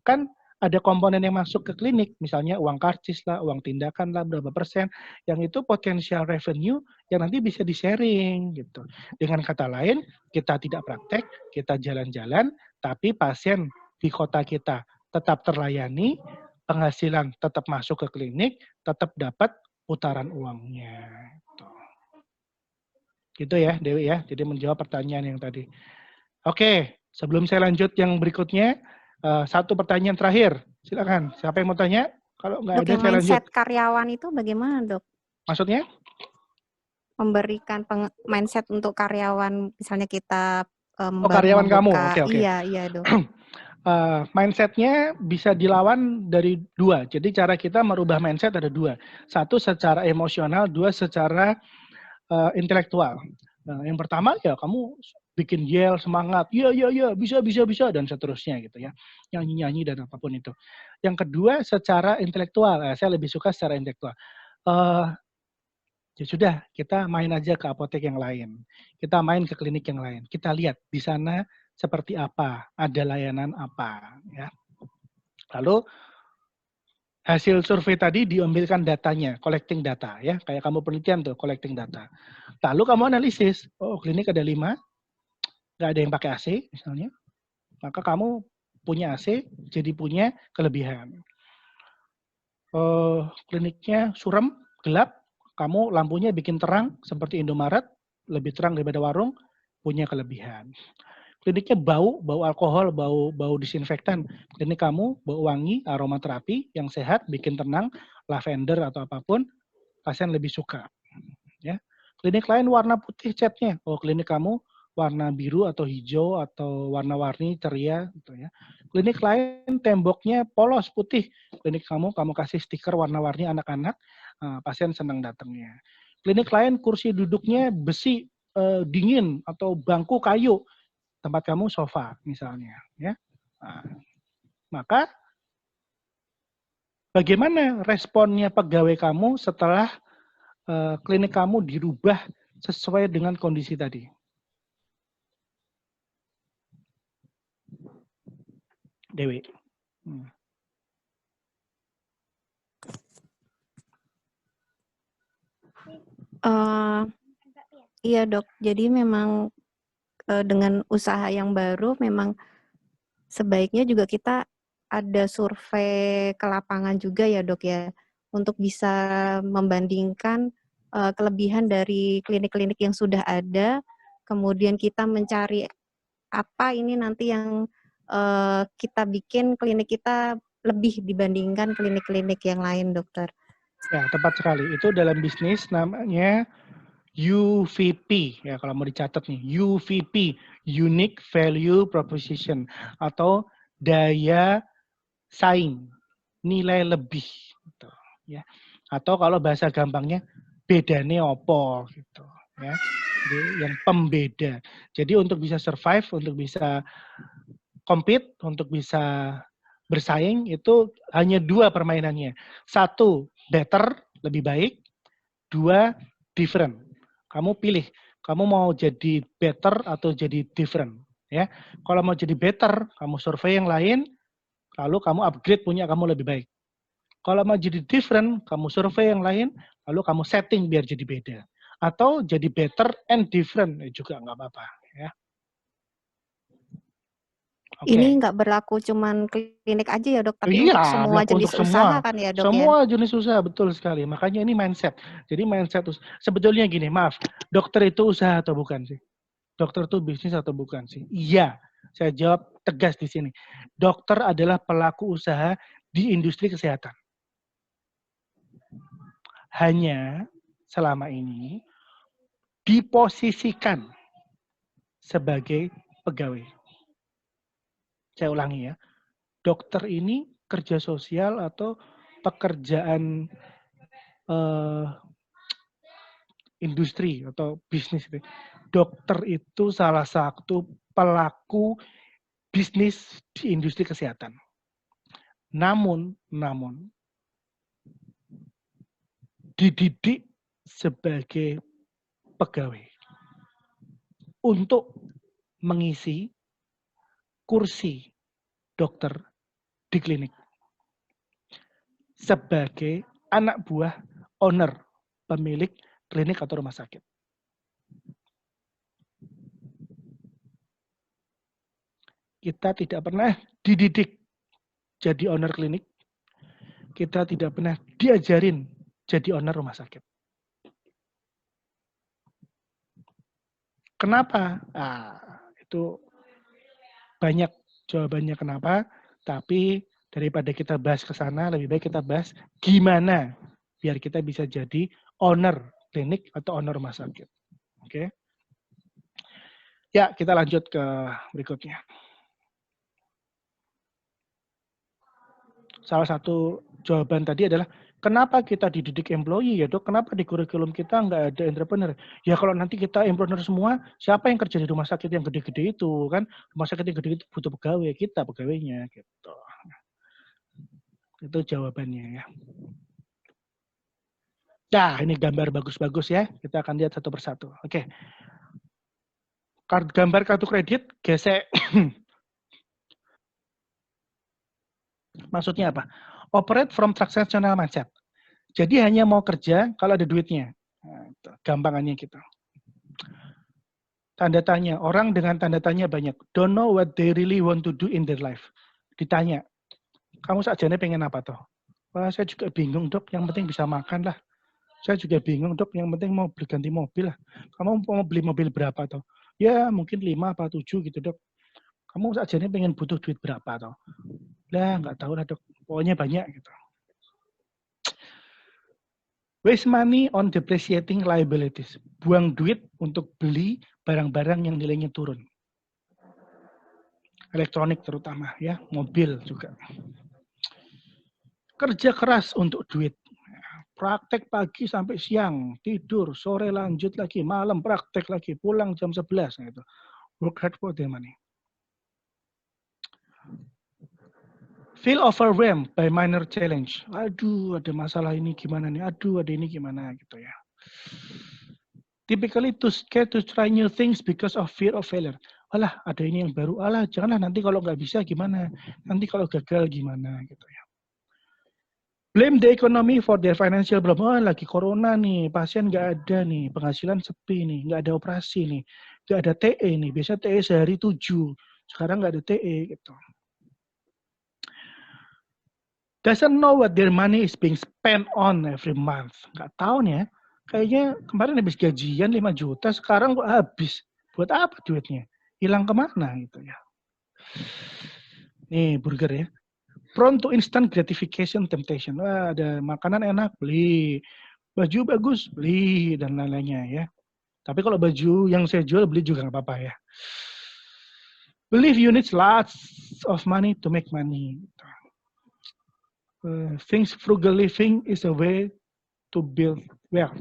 kan ada komponen yang masuk ke klinik, misalnya uang karcis lah, uang tindakan lah, berapa persen, yang itu potensial revenue yang nanti bisa di-sharing gitu. Dengan kata lain, kita tidak praktek, kita jalan-jalan, tapi pasien di kota kita tetap terlayani, penghasilan tetap masuk ke klinik, tetap dapat putaran uangnya. Gitu ya, Dewi ya. Jadi menjawab pertanyaan yang tadi. Oke, sebelum saya lanjut yang berikutnya, satu pertanyaan terakhir. Silakan, siapa yang mau tanya? Kalau nggak ada, saya lanjut. Mindset karyawan itu bagaimana, Dok? Maksudnya? Memberikan mindset untuk karyawan, misalnya kita karyawan kamu, oke. Iya, Dok. Mindsetnya bisa dilawan dari dua. Jadi cara kita merubah mindset ada dua. Satu secara emosional, dua secara intelektual. Nah, yang pertama ya kamu bikin yel semangat, iya, bisa, dan seterusnya gitu ya. Nyanyi-nyanyi dan apapun itu. Yang kedua secara intelektual, saya lebih suka secara intelektual. Ya sudah, kita main aja ke apotek yang lain. Kita main ke klinik yang lain. Kita lihat di sana seperti apa, ada layanan apa. Ya. Lalu hasil survei tadi diambilkan datanya, collecting data. Ya, kayak kamu penelitian tuh, collecting data. Lalu kamu analisis, oh klinik ada 5, nggak ada yang pakai AC misalnya, maka kamu punya AC, jadi punya kelebihan. Kliniknya suram, gelap, kamu lampunya bikin terang seperti Indomaret, lebih terang daripada warung, punya kelebihan. Kliniknya bau alkohol, bau disinfektan. Klinik kamu bau wangi, aromaterapi yang sehat, bikin tenang, lavender atau apapun, pasien lebih suka. Ya. Klinik lain warna putih catnya, oh klinik kamu warna biru atau hijau atau warna-warni ceria gitu ya. Klinik lain temboknya polos putih, klinik kamu kasih stiker warna-warni anak-anak, pasien senang datangnya. Klinik lain kursi duduknya besi dingin atau bangku kayu, tempat kamu sofa misalnya ya. Maka bagaimana responnya pegawai kamu setelah klinik kamu dirubah sesuai dengan kondisi tadi? Dewi. Iya dok, jadi memang dengan usaha yang baru memang sebaiknya juga kita ada survei ke lapangan juga ya dok ya, untuk bisa membandingkan kelebihan dari klinik-klinik yang sudah ada, kemudian kita mencari apa ini nanti yang kita bikin klinik kita lebih dibandingkan klinik-klinik yang lain, dokter. Ya, tepat sekali. Itu dalam bisnis namanya UVP, ya kalau mau dicatat nih, UVP, Unique Value Proposition, atau daya saing, nilai lebih, gitu, ya. Atau kalau bahasa gampangnya, bedane opo, gitu, ya. Jadi, yang pembeda. Jadi untuk bisa survive, untuk bisa compete, untuk bisa bersaing, itu hanya 2 permainannya. 1, better, lebih baik. 2, different. Kamu pilih, kamu mau jadi better atau jadi different. Ya, kalau mau jadi better, kamu survei yang lain, lalu kamu upgrade punya kamu lebih baik. Kalau mau jadi different, kamu survei yang lain, lalu kamu setting biar jadi beda. Atau jadi better and different, juga nggak apa-apa. Ya. Okay. Ini nggak berlaku cuman klinik aja ya dok, tapi iya, untuk semua jenis usaha kan ya dok semua ya? jenis usaha, betul sekali. Makanya ini mindset. Jadi mindset, sebetulnya gini, maaf, dokter itu usaha atau bukan sih? Dokter itu bisnis atau bukan sih? Iya, saya jawab tegas di sini. Dokter adalah pelaku usaha di industri kesehatan. Hanya selama ini diposisikan sebagai pegawai. Saya ulangi ya, dokter ini kerja sosial atau pekerjaan industri atau bisnis. Dokter itu salah satu pelaku bisnis di industri kesehatan. Namun dididik sebagai pegawai untuk mengisi kursi dokter di klinik. sebagai anak buah owner, pemilik klinik atau rumah sakit. Kita tidak pernah dididik jadi owner klinik. Kita tidak pernah diajarin jadi owner rumah sakit. Kenapa? Itu banyak jawabannya kenapa, tapi daripada kita bahas ke sana, lebih baik kita bahas gimana biar kita bisa jadi owner klinik atau owner rumah sakit. Oke. Ya, kita lanjut ke berikutnya. Salah satu jawaban tadi adalah, kenapa kita dididik employee ya dok? Kenapa di kurikulum kita nggak ada entrepreneur? Ya kalau nanti kita entrepreneur semua, siapa yang kerja di rumah sakit yang gede-gede itu kan? Rumah sakit yang gede itu butuh pegawai, kita pegawainya gitu. Itu jawabannya ya. Nah, ini gambar bagus-bagus ya. Kita akan lihat satu persatu. Oke. Gambar kartu kredit, gesek. Maksudnya apa? Operate from transactional mindset. Jadi hanya mau kerja kalau ada duitnya. Nah, gampangannya gitu. Tanda tanya. Orang dengan tanda tanya banyak. Don't know what they really want to do in their life. Ditanya, kamu sakjane pengen apa toh? Wah, saya juga bingung dok. Yang penting bisa makan lah. Saya juga bingung dok. Yang penting mau beli ganti mobil lah. Kamu mau beli mobil berapa toh? Ya mungkin 5 apa 7 gitu dok. Kamu sakjane pengen butuh duit berapa toh? Lah, nggak tahu lah dok. Pokoknya banyak gitu. Waste money on depreciating liabilities. Buang duit untuk beli barang-barang yang nilainya turun. Elektronik terutama ya, mobil juga. Kerja keras untuk duit. Praktek pagi sampai siang, tidur, sore lanjut lagi, malam praktek lagi, pulang jam 11 gitu. Work hard for the money. Feel overwhelmed by minor challenge. Aduh, ada masalah ini gimana nih? Aduh, ada ini gimana gitu ya. Typically too scared to try new things because of fear of failure. Alah, ada ini yang baru. Alah, janganlah nanti kalau nggak bisa gimana? Nanti kalau gagal gimana gitu ya. Blame the economy for their financial problem. Oh, lagi corona nih, pasien nggak ada nih, penghasilan sepi nih, nggak ada operasi nih, nggak ada TE nih. Biasa TE sehari 7, sekarang nggak ada TE gitu. Doesn't know what their money is being spent on every month. Nggak tahu nih ya. Kayaknya kemarin habis gajian 5 juta, sekarang kok habis. Buat apa duitnya? Hilang kemana gitu ya. Nih burger ya. Prone to instant gratification temptation. Wah, ada makanan enak, beli. Baju bagus, beli. Dan lain-lainnya ya. Tapi kalau baju yang saya jual, beli juga nggak apa-apa ya. Believe you need lots of money to make money. Things frugal living is a way to build wealth.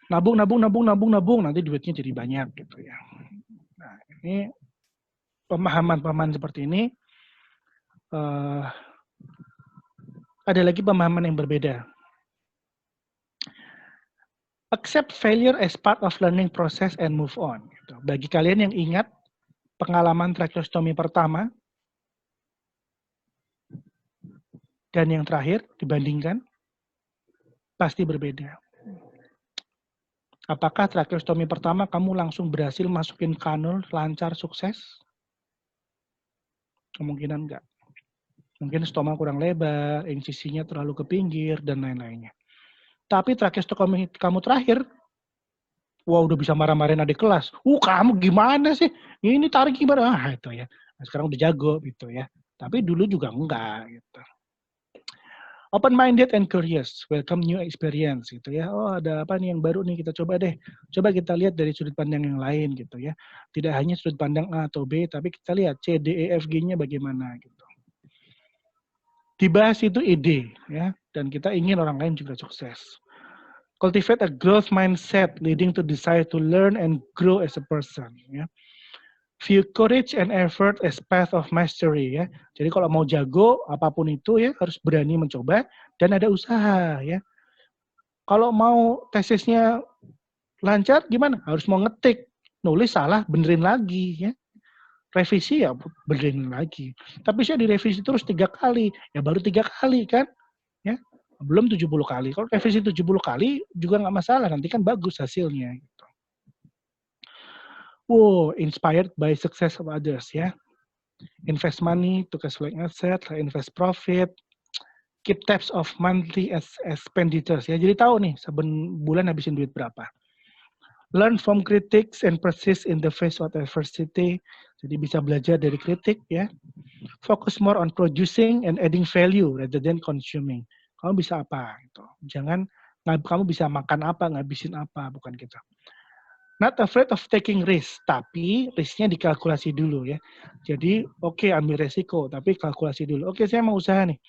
Nabung, nanti duitnya jadi banyak gitu ya. Nah, ini pemahaman-pemahaman seperti ini. Ada lagi pemahaman yang berbeda. Accept failure as part of learning process and move on. Gitu. Bagi kalian yang ingat pengalaman tracheostomy pertama dan yang terakhir dibandingkan, pasti berbeda. Apakah tracheostomy pertama kamu langsung berhasil masukin kanul, lancar, sukses? Kemungkinan enggak. Mungkin stoma kurang lebar, insisinya terlalu ke pinggir, dan lain-lainnya. Tapi tracheostomy kamu terakhir, wah udah bisa marah-marahin adik kelas. Kamu gimana sih? Ini tarik gimana? Itu ya. Nah, sekarang udah jago gitu ya. Tapi dulu juga enggak gitu. Open-minded and curious, welcome new experience gitu ya. Oh ada apa nih yang baru nih, kita coba deh. Coba kita lihat dari sudut pandang yang lain gitu ya. Tidak hanya sudut pandang A atau B, tapi kita lihat C, D, E, F, G-nya bagaimana gitu. Dibahas itu ide ya, dan kita ingin orang lain juga sukses. Cultivate a growth mindset leading to desire to learn and grow as a person ya. View courage and effort as path of mastery ya. Jadi kalau mau jago apapun itu ya harus berani mencoba dan ada usaha ya. Kalau mau tesisnya lancar gimana? Harus mau ngetik, nulis salah benerin lagi ya. revisi ya benerin lagi. Tapi saya direvisi terus 3 kali, ya baru 3 kali kan, ya belum 70 kali. Kalau revisi 70 kali juga nggak masalah, nanti kan bagus hasilnya. Gitu. Wow, inspired by success of others ya. Invest money to cash flow asset, invest profit, keep tabs of monthly expenditures ya. Jadi tahu nih sebulan habisin duit berapa. Learn from critics and persist in the face of adversity. Jadi bisa belajar dari kritik ya. Focus more on producing and adding value rather than consuming. Kamu bisa apa? Gitu. Jangan kamu bisa makan apa, ngabisin apa, bukan gitu. Not afraid of taking risk, tapi risknya dikalkulasi dulu ya. Jadi oke, ambil resiko, tapi kalkulasi dulu. Oke, saya mau usaha nih.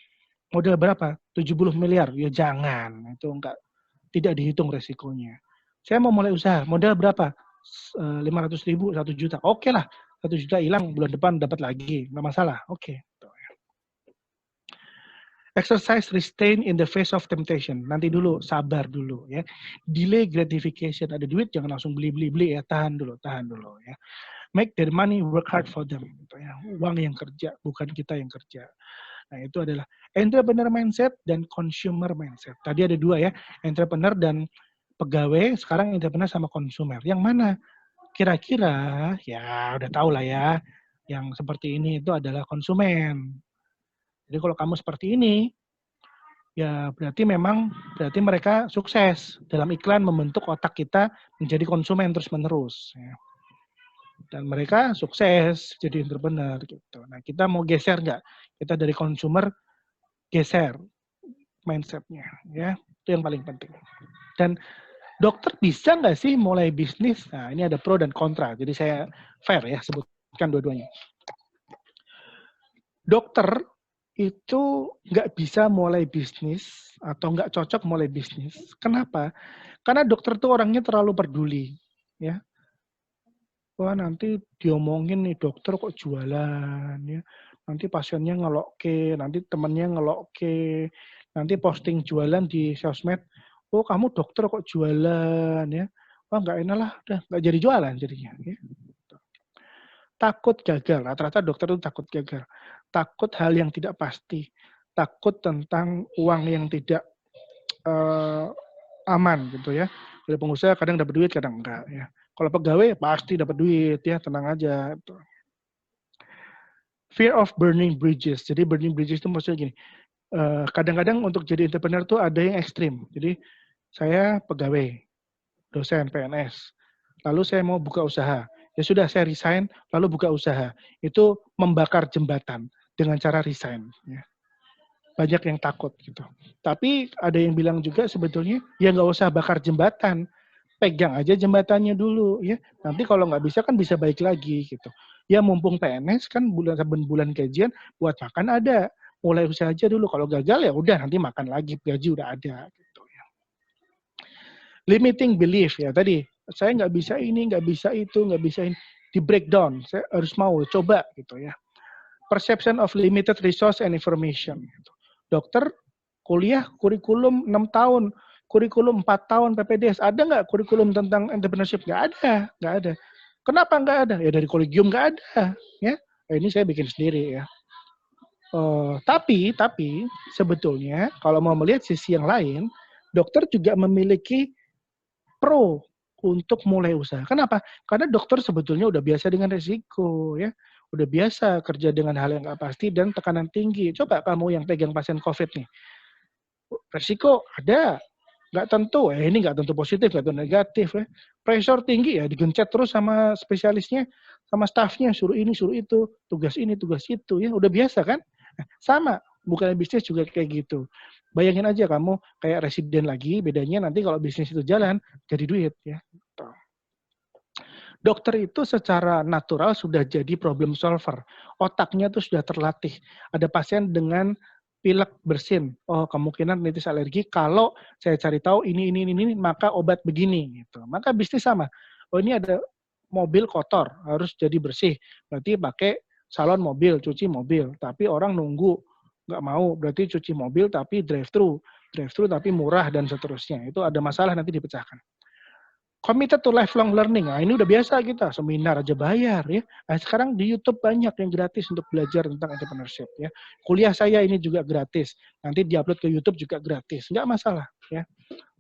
Modal berapa? 70 miliar. Ya jangan, itu tidak dihitung resikonya. Saya mau mulai usaha, modal berapa? 500.000, 1 juta. Oke lah, 1 juta hilang, bulan depan dapat lagi. Nggak masalah, oke. Exercise restraint in the face of temptation. Nanti dulu, sabar dulu ya. Delay gratification. Ada duit, jangan langsung beli ya. Tahan dulu ya. Make their money work hard for them. Gitu ya. Uang yang kerja, bukan kita yang kerja. Nah, itu adalah entrepreneur mindset dan consumer mindset. Tadi ada 2 ya, entrepreneur dan pegawai, sekarang entrepreneur sama konsumer. Yang mana? Kira-kira, ya udah tahu lah ya, yang seperti ini itu adalah konsumen. Jadi kalau kamu seperti ini, ya berarti mereka sukses dalam iklan membentuk otak kita menjadi konsumen terus-menerus. Ya. Dan mereka sukses jadi entrepreneur gitu. Nah, kita mau geser nggak? Kita dari consumer geser mindset-nya, ya itu yang paling penting. Dan dokter bisa nggak sih mulai bisnis? Nah, ini ada pro dan kontra. Jadi saya fair ya sebutkan dua-duanya. Dokter itu nggak bisa mulai bisnis atau nggak cocok mulai bisnis. Kenapa? Karena dokter tuh orangnya terlalu peduli, ya. Wah, nanti diomongin nih dokter kok jualan ya. Nanti pasiennya ngelokke, nanti temennya ngelokke, nanti posting jualan di sosmed. Oh, kamu dokter kok jualan ya. Wah, nggak enak lah, udah nggak jadi jualan jadinya. Ya. Takut gagal, rata-rata dokter itu takut gagal. Takut hal yang tidak pasti. Takut tentang uang yang tidak aman gitu ya. Kalau pengusaha kadang dapat duit, kadang enggak ya. Kalau pegawai pasti dapat duit ya, tenang aja. Fear of burning bridges. Jadi burning bridges itu maksudnya gini. Kadang-kadang untuk jadi entrepreneur tuh ada yang ekstrim. Jadi saya pegawai, dosen PNS. Lalu saya mau buka usaha. Ya sudah saya resign, lalu buka usaha. Itu membakar jembatan dengan cara resign. Ya. Banyak yang takut gitu. Tapi ada yang bilang juga sebetulnya ya nggak usah bakar jembatan. Pegang aja jembatannya dulu ya. Nanti kalau nggak bisa kan bisa balik lagi gitu. Ya mumpung PNS kan bulan gajian buat makan ada. Mulai usaha aja dulu. Kalau gagal ya udah nanti makan lagi, gaji udah ada gitu ya. Limiting belief ya tadi. Saya nggak bisa ini, nggak bisa itu, nggak bisa ini. Di breakdown. Saya harus mau coba gitu ya. Perception of limited resource and information. Gitu. Dokter kuliah kurikulum 6 tahun. Kurikulum 4 tahun PPDS, ada nggak kurikulum tentang entrepreneurship? Nggak ada. Kenapa nggak ada? Ya dari kolegium nggak ada. Ya, ini saya bikin sendiri ya. Tapi sebetulnya kalau mau melihat sisi yang lain, dokter juga memiliki pro untuk mulai usaha. Kenapa? Karena dokter sebetulnya udah biasa dengan resiko ya. Udah biasa kerja dengan hal yang nggak pasti dan tekanan tinggi. Coba kamu yang pegang pasien COVID nih. Resiko ada. Nggak tentu, ini nggak tentu positif, nggak tentu negatif. Ya. Pressure tinggi ya, digencet terus sama spesialisnya, sama staffnya, suruh ini, suruh itu, tugas ini, tugas itu. Ya udah biasa kan? Sama, bukan bisnis juga kayak gitu. Bayangin aja kamu kayak residen lagi, bedanya nanti kalau bisnis itu jalan, jadi duit. Ya. Dokter itu secara natural sudah jadi problem solver. Otaknya tuh sudah terlatih. Ada pasien dengan pilek bersin, oh kemungkinan nitis alergi. Kalau saya cari tahu ini, maka obat begini gitu. Maka bisnis sama. Oh ini ada mobil kotor, harus jadi bersih. Berarti pakai salon mobil, cuci mobil. Tapi orang nunggu, nggak mau. Berarti cuci mobil tapi drive-thru tapi murah dan seterusnya. Itu ada masalah nanti dipecahkan. committed to lifelong learning. Nah, ini udah biasa kita, seminar aja bayar ya. Nah, sekarang di YouTube banyak yang gratis untuk belajar tentang entrepreneurship ya. Kuliah saya ini juga gratis. Nanti diupload ke YouTube juga gratis. Nggak masalah ya.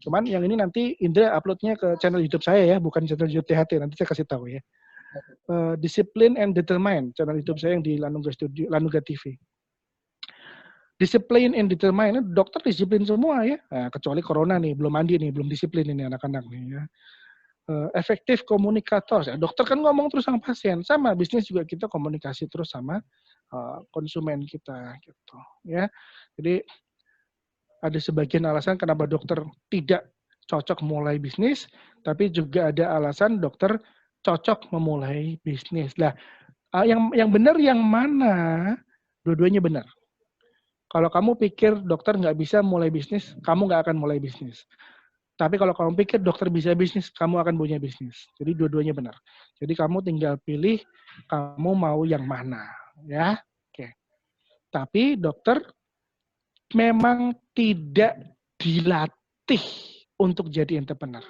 Cuman yang ini nanti Indra uploadnya ke channel YouTube saya ya, bukan channel YouTube THT. Nanti saya kasih tahu ya. Discipline and Determine, channel YouTube saya yang di Lanuga TV. Discipline and Determine, dokter disiplin semua ya. Nah, kecuali corona nih, belum mandi nih, belum disiplin ini anak-anak nih ya. Efektif komunikator. Ya, dokter kan ngomong terus sama pasien, sama bisnis juga kita komunikasi terus sama konsumen kita gitu ya. Jadi ada sebagian alasan kenapa dokter tidak cocok mulai bisnis, tapi juga ada alasan dokter cocok memulai bisnis. Lah, yang benar yang mana? Dua-duanya benar. Kalau kamu pikir dokter nggak bisa mulai bisnis, kamu nggak akan mulai bisnis. Tapi kalau kamu pikir dokter bisa bisnis, kamu akan punya bisnis. Jadi dua-duanya benar. Jadi kamu tinggal pilih kamu mau yang mana, ya. Oke. Tapi dokter memang tidak dilatih untuk jadi entrepreneur.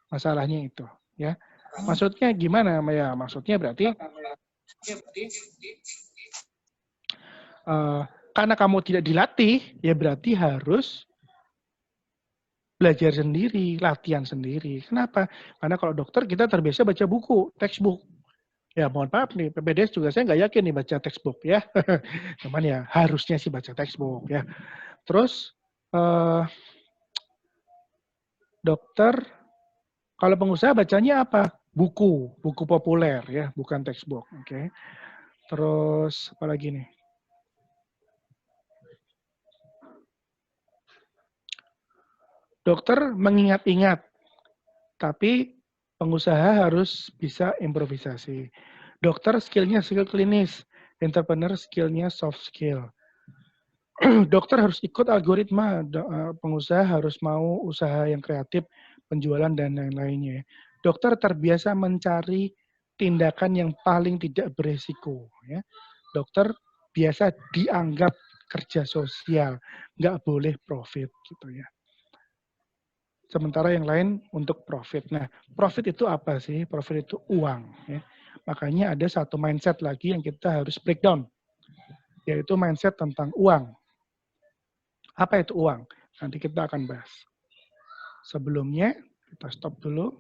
Masalahnya itu, ya. Maksudnya gimana, ya? Maksudnya berarti karena kamu tidak dilatih, ya berarti harus belajar sendiri, latihan sendiri. Kenapa? Karena kalau dokter kita terbiasa baca buku, textbook. Ya mohon maaf nih, PPDS juga saya nggak yakin nih baca textbook ya. Cuman ya harusnya sih baca textbook ya. Terus dokter, kalau pengusaha bacanya apa? Buku populer ya, bukan textbook. Oke. Terus apa lagi nih? Dokter mengingat-ingat, tapi pengusaha harus bisa improvisasi. Dokter skillnya skill klinis, entrepreneur skillnya soft skill. Dokter harus ikut algoritma, pengusaha harus mau usaha yang kreatif, penjualan dan lain-lainnya. Dokter terbiasa mencari tindakan yang paling tidak beresiko. Ya. Dokter biasa dianggap kerja sosial, nggak boleh profit gitu ya. Sementara yang lain untuk profit. Nah, profit itu apa sih? Profit itu uang. Ya. Makanya ada satu mindset lagi yang kita harus breakdown, yaitu mindset tentang uang. Apa itu uang? Nanti kita akan bahas. Sebelumnya, kita stop dulu.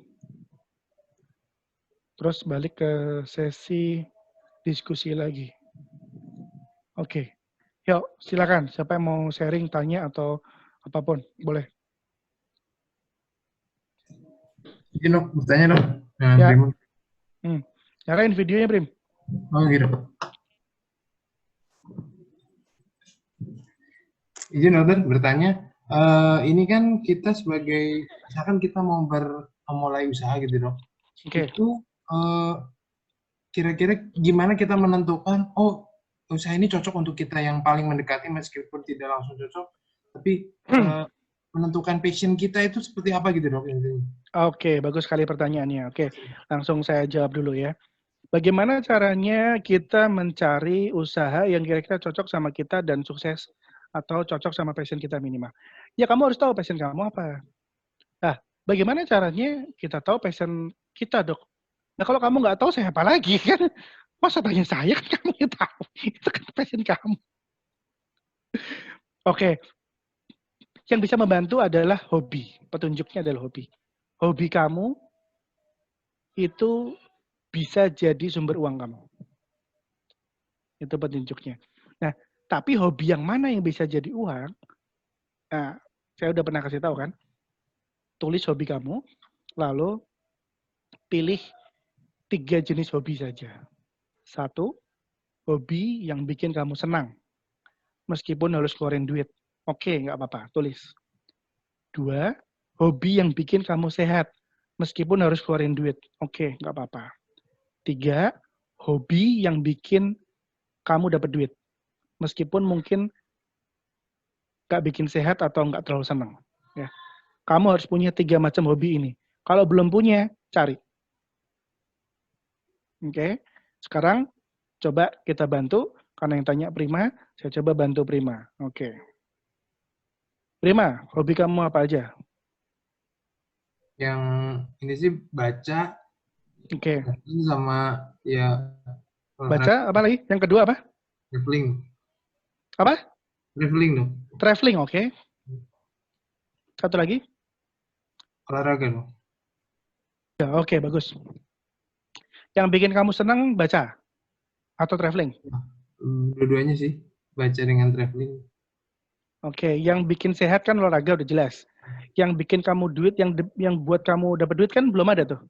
Terus balik ke sesi diskusi lagi. Oke. Yuk, silakan. Siapa yang mau sharing, tanya, atau apapun. Boleh. Izin dok, bertanya dok. Ya. Nyalain videonya, Brim. Oh gitu. Izin dokter bertanya. Ini kan kita sebagai, misalkan kita mau memulai usaha gitu dok. Oke. Itu kira-kira gimana kita menentukan, oh usaha ini cocok untuk kita yang paling mendekati meskipun tidak langsung cocok, tapi menentukan passion kita itu seperti apa gitu dok? Oke, bagus sekali pertanyaannya. Oke, langsung saya jawab dulu ya. Bagaimana caranya kita mencari usaha yang kira-kira cocok sama kita dan sukses atau cocok sama passion kita minimal? Ya kamu harus tahu passion kamu apa. Nah, bagaimana caranya kita tahu passion kita dok? Nah kalau kamu nggak tahu saya apa lagi kan? Masa tanya saya kan kamu yang tahu. Itu kan passion kamu. Oke. Yang bisa membantu adalah hobi. Petunjuknya adalah hobi. Hobi kamu itu bisa jadi sumber uang kamu. Itu petunjuknya. Nah, tapi hobi yang mana yang bisa jadi uang? Nah, saya udah pernah kasih tahu kan? Tulis hobi kamu, lalu pilih 3 jenis hobi saja. 1, hobi yang bikin kamu senang. Meskipun harus keluarin duit. Oke, nggak apa-apa, tulis. 2, hobi yang bikin kamu sehat. Meskipun harus keluarin duit. Oke, nggak apa-apa. 3, hobi yang bikin kamu dapat duit. Meskipun mungkin nggak bikin sehat atau nggak terlalu senang. Ya. Kamu harus punya 3 macam hobi ini. Kalau belum punya, cari. Oke, sekarang coba kita bantu. Karena yang tanya Prima, saya coba bantu Prima. Oke. Prima, hobi kamu apa aja? Yang ini sih baca, Oke. sama ya Baca apa lagi? Yang kedua apa? traveling. Apa? Traveling dong. Traveling, oke. Satu lagi? Olahraga dong. Ya, oke, bagus. Yang bikin kamu senang baca atau traveling? Dua-duanya sih, baca dengan traveling. Oke, yang bikin sehat kan olahraga udah jelas. Yang bikin kamu duit, yang buat kamu dapat duit kan belum ada tuh.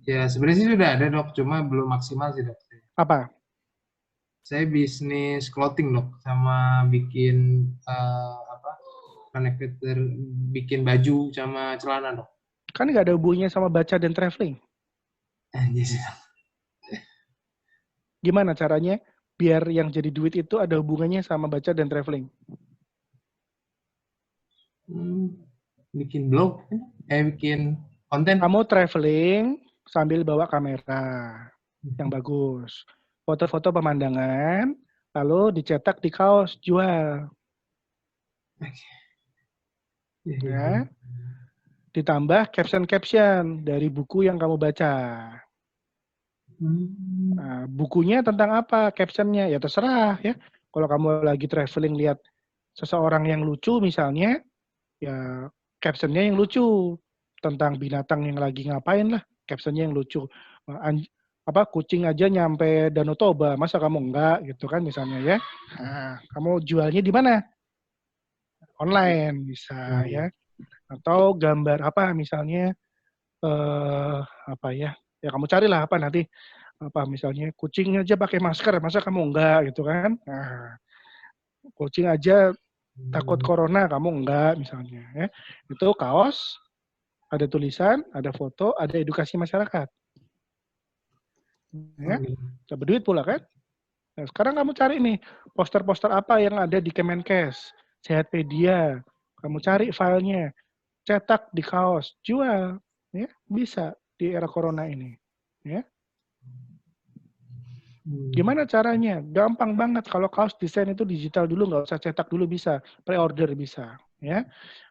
Ya sebenarnya sih sudah ada dok, cuma belum maksimal sih dok. Apa? Saya bisnis clothing dok, sama bikin connector, bikin baju sama celana dok. Kan nggak ada hubungannya sama baca dan traveling. Yes. Gimana caranya biar yang jadi duit itu ada hubungannya sama baca dan traveling? Bikin blog, bikin konten. Kamu traveling sambil bawa kamera yang bagus, foto-foto pemandangan, lalu dicetak di kaos jual. Ya. Ditambah caption-caption dari buku yang kamu baca. Nah, bukunya tentang apa? Captionnya ya terserah ya. Kalau kamu lagi traveling lihat seseorang yang lucu misalnya, ya captionnya yang lucu tentang binatang yang lagi ngapain lah. Captionnya yang lucu. Kucing aja nyampe Danau Toba, masa kamu enggak gitu kan misalnya ya. Nah, kamu jualnya di mana? Online bisa ya. Atau gambar apa misalnya ya kamu carilah apa nanti apa misalnya kucing aja pakai masker, masa kamu enggak gitu kan. Nah, kucing aja takut corona, kamu enggak misalnya ya. Itu kaos, ada tulisan, ada foto, ada edukasi masyarakat. Ya, dapat duit pula kan. Nah, sekarang kamu cari nih poster-poster apa yang ada di Kemenkes, Sehatpedia, kamu cari filenya, cetak di kaos, jual, ya bisa di era corona ini, ya. Gimana caranya? Gampang banget. Kalau kaos desain itu digital dulu, nggak usah cetak dulu bisa, pre-order bisa, ya.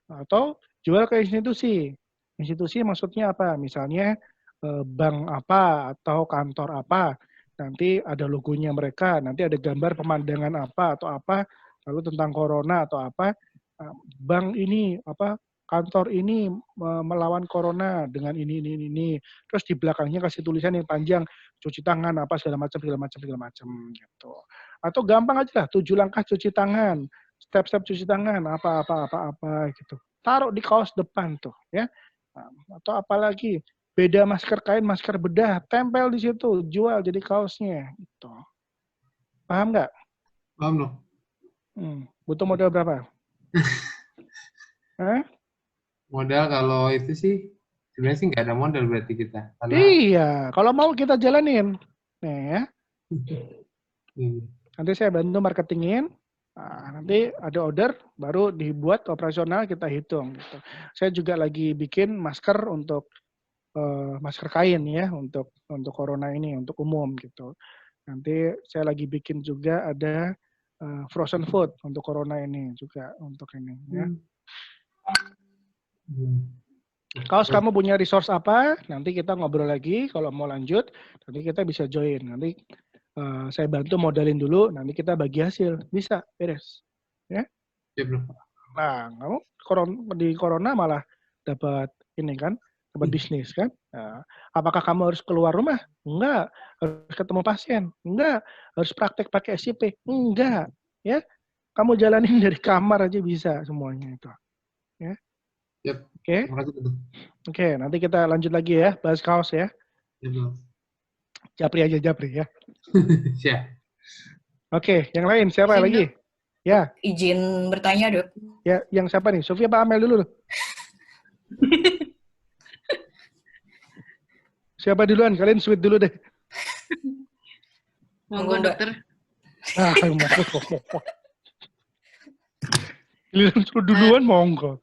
Atau jual ke institusi. Institusi maksudnya apa? Misalnya bank apa atau kantor apa, nanti ada logonya mereka, nanti ada gambar pemandangan apa atau apa, lalu tentang corona atau apa, bank ini apa, kantor ini melawan corona dengan ini, terus di belakangnya kasih tulisan yang panjang, cuci tangan apa segala macam gitu. Atau gampang aja lah, 7 langkah cuci tangan, step-step cuci tangan apa gitu. Taruh di kaos depan tuh ya. Atau apalagi beda masker kain, masker bedah, tempel di situ, jual jadi kaosnya gitu. Paham nggak? Paham loh. Butuh modal berapa? Modal kalau itu sih sebenarnya sih nggak ada modal berarti kita. Karena... Iya, kalau mau kita jalanin, nih ya. Nanti saya bantu marketingin. Nah, nanti ada order, baru dibuat operasional, kita hitung. Gitu. Saya juga lagi bikin masker untuk masker kain ya, untuk corona ini, untuk umum gitu. Nanti saya lagi bikin juga ada frozen food untuk corona ini juga untuk ini ya. Kalau kamu punya resource apa, nanti kita ngobrol lagi. Kalau mau lanjut, nanti kita bisa join. Nanti saya bantu modalin dulu, nanti kita bagi hasil. Bisa, beres. Ya? Nah, kamu di corona malah dapat ini kan, dapat bisnis kan. Nah, apakah kamu harus keluar rumah? Enggak. Harus ketemu pasien? Enggak. Harus praktek pakai SCP? Enggak. Ya, kamu jalanin dari kamar aja bisa semuanya itu. Ya. Oke. Oke, nanti kita lanjut lagi ya, bahas kaos ya. Japri aja, Japri ya. Siap. Oke, yang lain siapa lagi? Ya. Izin bertanya, Dok. Ya, yang siapa nih? Sofia apa Amel dulu? Siapa duluan? Kalian sweet dulu deh. Monggo, Dokter. Kalian suruh duluan, monggo.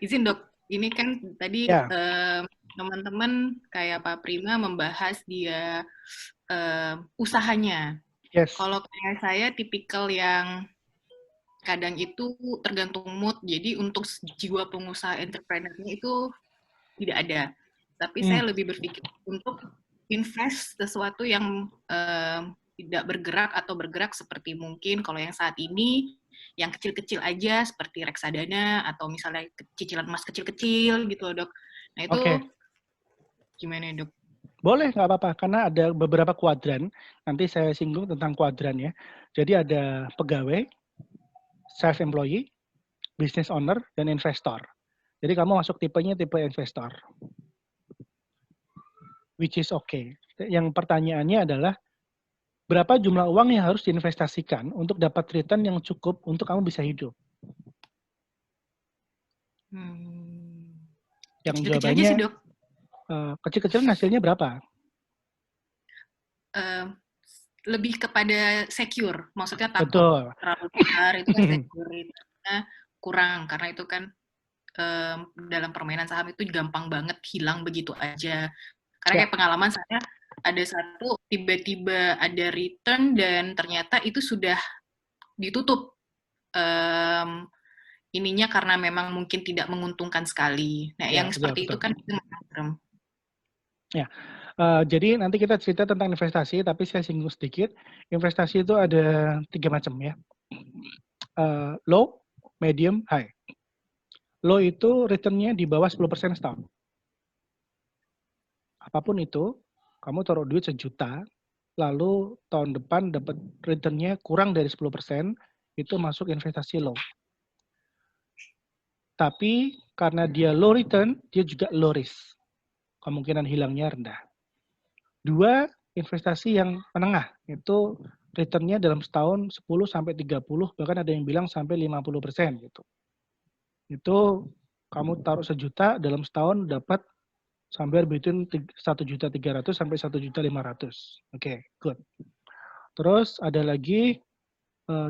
Izin Dok, ini kan tadi teman-teman kayak Pak Prima membahas dia usahanya. Yes. Kalau kayak saya tipikal yang kadang itu tergantung mood. Jadi untuk jiwa pengusaha entrepreneur-nya itu tidak ada. Tapi saya lebih berpikir untuk invest sesuatu yang tidak bergerak atau bergerak seperti mungkin kalau yang saat ini yang kecil-kecil aja seperti reksadana atau misalnya cicilan emas kecil-kecil gitu loh, Dok. Nah itu gimana, Dok? Boleh, nggak apa-apa. Karena ada beberapa kuadran. Nanti saya singgung tentang kuadran ya. Jadi ada pegawai, self-employee, business owner, dan investor. Jadi kamu masuk tipenya tipe investor. Which is okay. Yang pertanyaannya adalah, berapa jumlah uang yang harus diinvestasikan untuk dapat return yang cukup untuk kamu bisa hidup? Yang jawabannya sih, Dok. Kecil-kecilan hasilnya berapa? Lebih kepada secure, maksudnya takut Betul. terlalu besar itu kan security-nya kurang karena itu kan dalam permainan saham itu gampang banget hilang begitu aja. Karena kayak pengalaman saya ada satu tiba-tiba ada return dan ternyata itu sudah ditutup ininya karena memang mungkin tidak menguntungkan sekali. Nah, yang seperti itu kan itu macam. Ya, jadi nanti kita cerita tentang investasi, tapi saya singgung sedikit. Investasi itu ada 3 macam ya. Low, medium, high. Low itu return-nya di bawah 10% setahun. Apapun itu, kamu taruh duit 1 juta, lalu tahun depan dapat return-nya kurang dari 10%, itu masuk investasi low. Tapi karena dia low return, dia juga low risk. Kemungkinan hilangnya rendah. 2, investasi yang menengah, itu return-nya dalam setahun 10-30, bahkan ada yang bilang sampai 50% gitu. Itu kamu taruh 1 juta, dalam setahun dapat sampai between 1.300.000 sampai 1.500.000. Oke, good. Terus ada lagi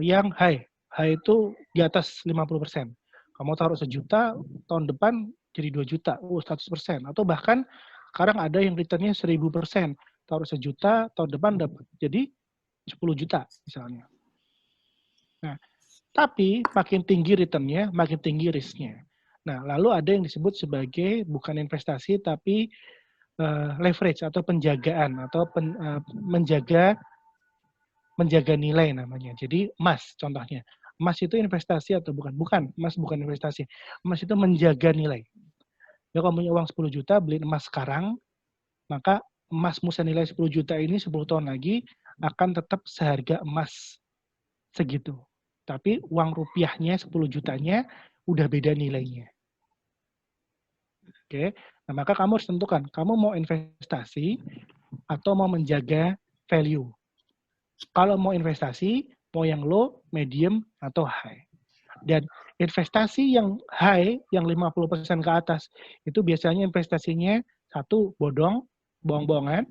yang high. High itu di atas 50%. Kamu taruh 1 juta, tahun depan jadi 2 juta, 100%. Atau bahkan sekarang ada yang return-nya 1000%. Taruh 1 juta, tahun depan dapat jadi 10 juta misalnya. Nah, tapi makin tinggi return-nya, makin tinggi risk-nya. Nah, lalu ada yang disebut sebagai bukan investasi, tapi leverage atau penjagaan, atau menjaga nilai namanya. Jadi emas contohnya. Emas itu investasi atau bukan? Bukan, emas bukan investasi. Emas itu menjaga nilai. Ya, kalau punya uang 10 juta, beli emas sekarang, maka emasmu senilai 10 juta ini 10 tahun lagi akan tetap seharga emas segitu. Tapi uang rupiahnya 10 jutanya udah beda nilainya. Oke, nah maka kamu harus tentukan, kamu mau investasi atau mau menjaga value. Kalau mau investasi, mau yang low, medium, atau high. Dan investasi yang high, yang 50% ke atas, itu biasanya investasinya 1, bodong, bohong-bohongan.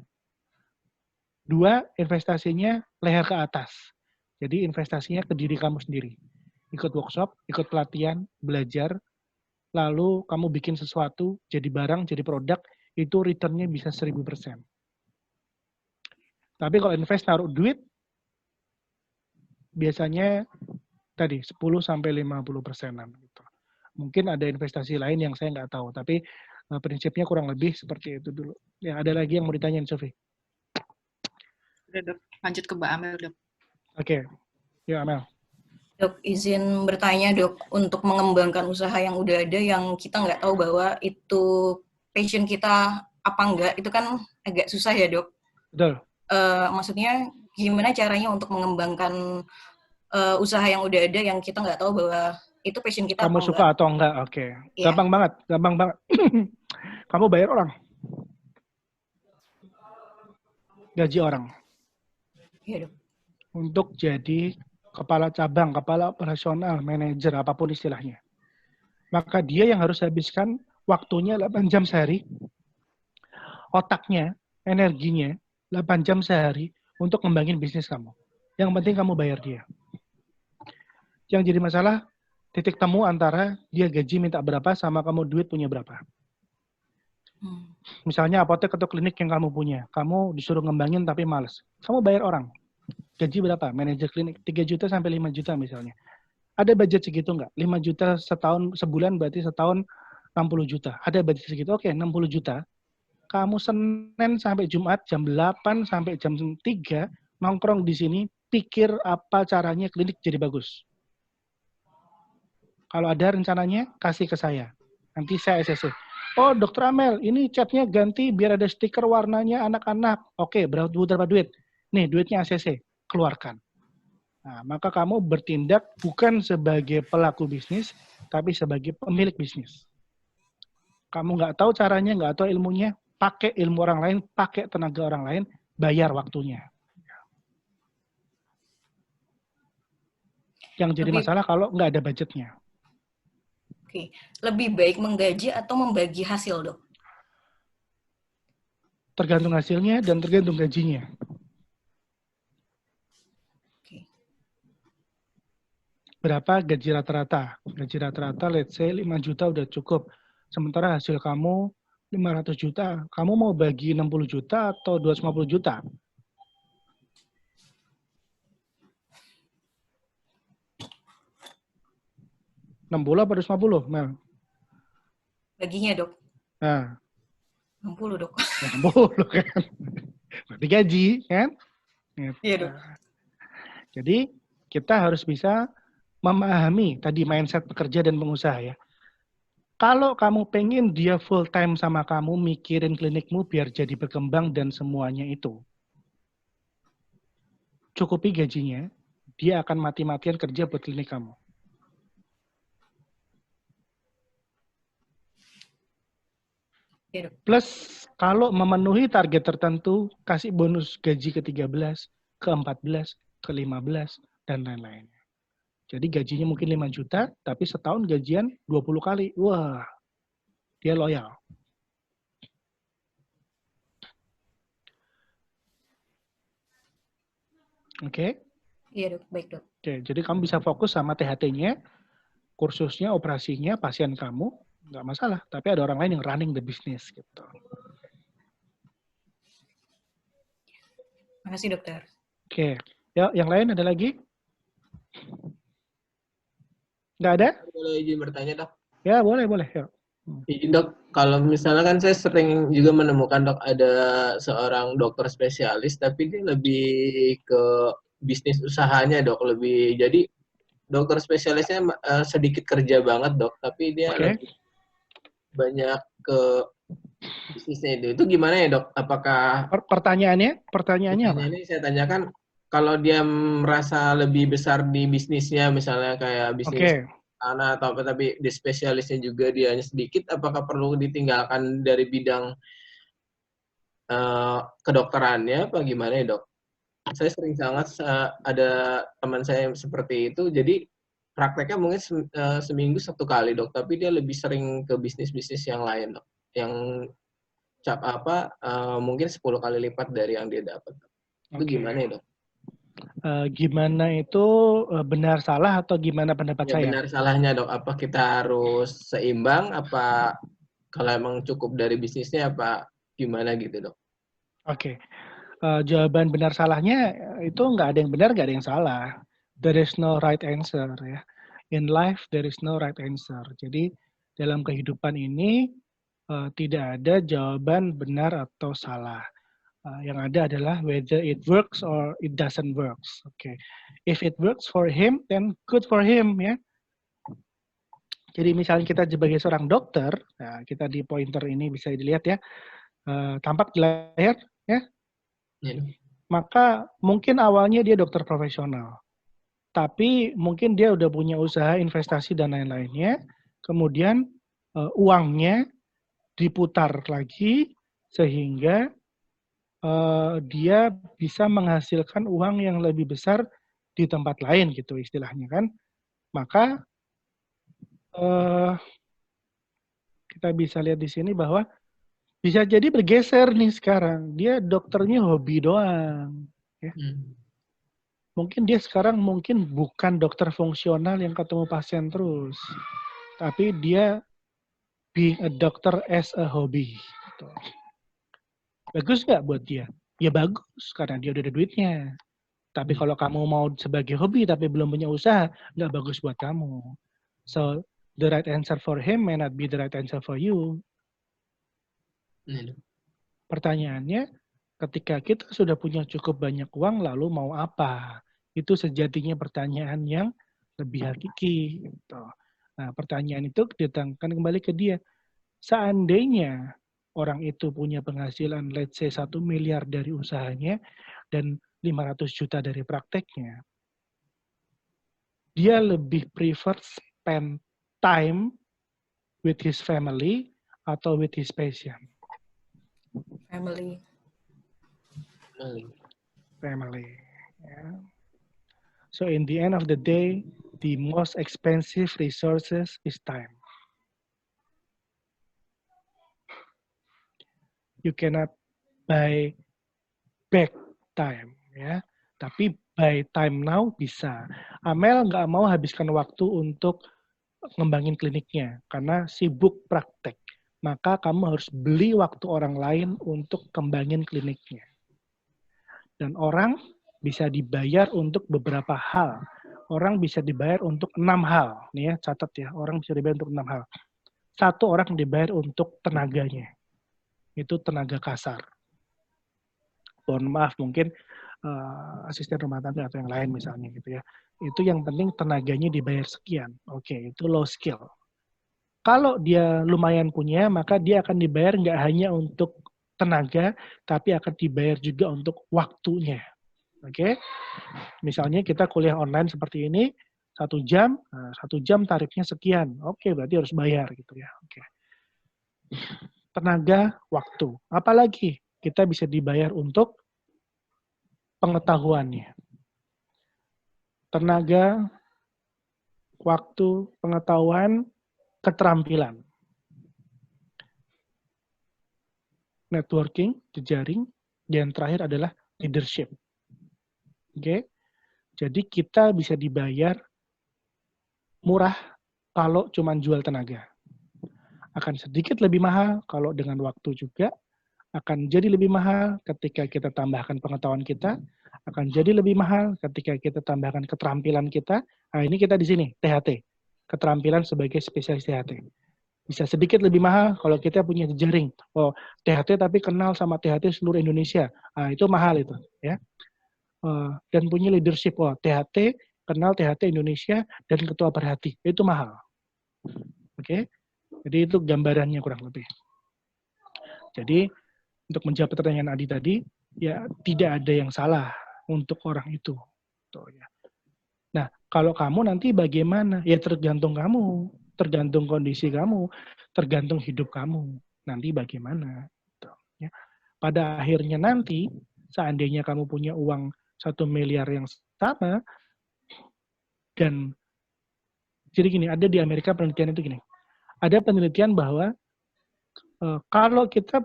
2, investasinya leher ke atas. Jadi investasinya ke diri kamu sendiri. Ikut workshop, ikut pelatihan, belajar, lalu kamu bikin sesuatu, jadi barang, jadi produk, itu return-nya bisa 1000%. Tapi kalau invest naruh duit, biasanya tadi 10-50%-an gitu. Mungkin ada investasi lain yang saya nggak tahu, tapi prinsipnya kurang lebih seperti itu dulu. Ya, ada lagi yang mau ditanyain, Sofi? Udah, Dok. Lanjut ke Mbak Amel, Dok. Oke. Ya, Amel. Dok, izin bertanya, Dok, untuk mengembangkan usaha yang udah ada yang kita nggak tahu bahwa itu passion kita apa enggak, itu kan agak susah ya, Dok? Betul. Maksudnya gimana caranya untuk mengembangkan usaha yang udah ada yang kita nggak tahu bahwa itu passion kita kamu apa suka enggak? Atau enggak? Oke. Yeah. Gampang banget. Kamu bayar orang. Gaji orang. Iya, Dok. Untuk jadi kepala cabang, kepala operasional, manajer, apapun istilahnya. Maka dia yang harus habiskan waktunya 8 jam sehari, otaknya, energinya, 8 jam sehari untuk ngembangin bisnis kamu. Yang penting kamu bayar dia. Yang jadi masalah, titik temu antara dia gaji minta berapa sama kamu duit punya berapa. Misalnya apotek atau klinik yang kamu punya, kamu disuruh ngembangin tapi males. Kamu bayar orang. Gaji berapa? Manajer klinik 3 juta sampai 5 juta misalnya. ada budget segitu nggak? 5 juta setahun, sebulan berarti setahun 60 juta. Ada budget segitu, oke 60 juta. Kamu Senin sampai Jumat jam 8 sampai jam 3 nongkrong di sini, pikir apa caranya klinik jadi bagus. Kalau ada rencananya, kasih ke saya. Nanti saya SSC. Oh, Dokter Amel, ini catnya ganti biar ada stiker warnanya anak-anak. Oke, berapa duit? Nih, duitnya ACC. Keluarkan. Nah, maka kamu bertindak bukan sebagai pelaku bisnis, tapi sebagai pemilik bisnis. Kamu nggak tahu caranya, nggak tahu ilmunya, pakai ilmu orang lain, pakai tenaga orang lain, bayar waktunya. Yang jadi masalah kalau nggak ada budgetnya. Oke, lebih baik menggaji atau membagi hasil, Dok? Tergantung hasilnya dan tergantung gajinya. Oke. Berapa gaji rata-rata? Gaji rata-rata let's say 5 juta udah cukup. Sementara hasil kamu 500 juta. Kamu mau bagi 60 juta atau 250 juta? $60 apa 250, Mel? Baginya, Dok. Nah. 60, Dok. 60 kan. Berarti gaji, kan? Iya, Dok. Jadi, kita harus bisa memahami tadi mindset pekerja dan pengusaha ya. Kalau kamu pengen dia full time sama kamu, mikirin klinikmu biar jadi berkembang dan semuanya itu. Cukupi gajinya, dia akan mati-matian kerja buat klinik kamu. Plus, kalau memenuhi target tertentu, kasih bonus gaji ke-13, ke-14, ke-15, dan lain-lain. Jadi gajinya mungkin 5 juta, tapi setahun gajian 20 kali. Wah, dia loyal. Oke? Iya, Dok. Baik, Dok. Oke, jadi kamu bisa fokus sama THT-nya, kursusnya, operasinya, pasien kamu, nggak masalah. Tapi ada orang lain yang running the business gitu. Makasih, Dokter. Oke, ya yang lain ada lagi? Nggak ada? Boleh izin bertanya, Dok? Ya, boleh. Ya. Izin, Dok. Kalau misalnya kan saya sering juga menemukan, Dok, ada seorang dokter spesialis, tapi dia lebih ke bisnis usahanya, Dok. Jadi dokter spesialisnya sedikit kerja banget, Dok, tapi dia lebih banyak ke bisnisnya itu gimana ya, Dok? Apakah pertanyaannya apa? Ini saya tanyakan kalau dia merasa lebih besar di bisnisnya, misalnya kayak bisnis anak atau apa, tapi di spesialisnya juga dia hanya sedikit, apakah perlu ditinggalkan dari bidang kedokterannya apa gimana ya, Dok? Saya sering sangat ada teman saya yang seperti itu, jadi prakteknya mungkin seminggu 1 kali, Dok, tapi dia lebih sering ke bisnis-bisnis yang lain, Dok, yang mungkin 10 kali lipat dari yang dia dapat. Itu gimana ya, Dok? Gimana itu benar salah atau gimana pendapat saya? Benar salahnya, Dok. Apa kita harus seimbang? Apa kalau emang cukup dari bisnisnya apa gimana gitu, Dok? Oke. Jawaban benar salahnya itu nggak ada yang benar, nggak ada yang salah. There is no right answer ya. In life there is no right answer. Jadi dalam kehidupan ini tidak ada jawaban benar atau salah. Yang ada adalah whether it works or it doesn't works. Okay. If it works for him, then good for him ya. Jadi misalnya kita sebagai seorang dokter, nah kita di pointer ini bisa dilihat ya, tampak di layar ya. Maka mungkin awalnya dia dokter profesional, tapi mungkin dia udah punya usaha investasi dan lain-lainnya, kemudian uangnya diputar lagi sehingga dia bisa menghasilkan uang yang lebih besar di tempat lain gitu istilahnya kan. Maka kita bisa lihat di sini bahwa bisa jadi bergeser nih sekarang. Dia dokternya hobi doang. Ya. Mungkin dia sekarang bukan dokter fungsional yang ketemu pasien terus. Tapi dia being a doctor as a hobby. Gitu. Bagus nggak buat dia? Ya bagus, karena dia udah ada duitnya. Tapi kalau kamu mau sebagai hobi tapi belum punya usaha, nggak bagus buat kamu. So, the right answer for him may not be the right answer for you. Pertanyaannya, ketika kita sudah punya cukup banyak uang, lalu mau apa? Itu sejatinya pertanyaan yang lebih hakiki. Gitu. Nah, pertanyaan itu didatangkan kembali ke dia. Seandainya orang itu punya penghasilan, let's say 1 miliar dari usahanya, dan 500 juta dari prakteknya, dia lebih prefer spend time with his family atau with his passion? Family. Family. Yeah. So in the end of the day, the most expensive resources is time. You cannot buy back time, ya. Tapi buy time now bisa. Amel nggak mau habiskan waktu untuk ngembangin kliniknya karena sibuk praktek. Maka kamu harus beli waktu orang lain untuk kembangin kliniknya. Dan orang bisa dibayar untuk beberapa hal. Orang bisa dibayar untuk 6 hal. Nih ya, catat ya. Orang bisa dibayar untuk 6 hal. 1 orang dibayar untuk tenaganya. Itu tenaga kasar. Mohon maaf, mungkin asisten rumah tangga atau yang lain misalnya gitu ya. Itu yang penting tenaganya dibayar sekian. Oke, itu low skill. Kalau dia lumayan punya, maka dia akan dibayar nggak hanya untuk tenaga, tapi akan dibayar juga untuk waktunya. Oke, misalnya kita kuliah online seperti ini, 1 jam, 1 jam tarifnya sekian. Oke, berarti harus bayar gitu ya. Oke. Tenaga, waktu. Apalagi kita bisa dibayar untuk pengetahuannya. Tenaga, waktu, pengetahuan, keterampilan. Networking, jejaring, dan terakhir adalah leadership. Oke, jadi kita bisa dibayar murah kalau cuma jual tenaga. Akan sedikit lebih mahal kalau dengan waktu juga. Akan jadi lebih mahal ketika kita tambahkan pengetahuan kita. Akan jadi lebih mahal ketika kita tambahkan keterampilan kita. Nah, ini kita di sini, THT. Keterampilan sebagai spesialis THT. Bisa sedikit lebih mahal kalau kita punya jejaring. Oh, THT tapi kenal sama THT seluruh Indonesia. Nah, itu mahal itu, ya. Dan punya leadership. Oh, THT, kenal THT Indonesia, dan ketua perhati. Itu mahal. Oke? Jadi itu gambarannya kurang lebih. Jadi, untuk menjawab pertanyaan Adi tadi, ya tidak ada yang salah untuk orang itu. Tuh, ya. Nah, kalau kamu nanti bagaimana? Ya tergantung kamu, tergantung kondisi kamu, tergantung hidup kamu. Nanti bagaimana? Tuh, ya. Pada akhirnya nanti, seandainya kamu punya uang 1 miliar yang sama, dan jadi gini, ada di Amerika penelitian itu gini, ada penelitian bahwa kalau kita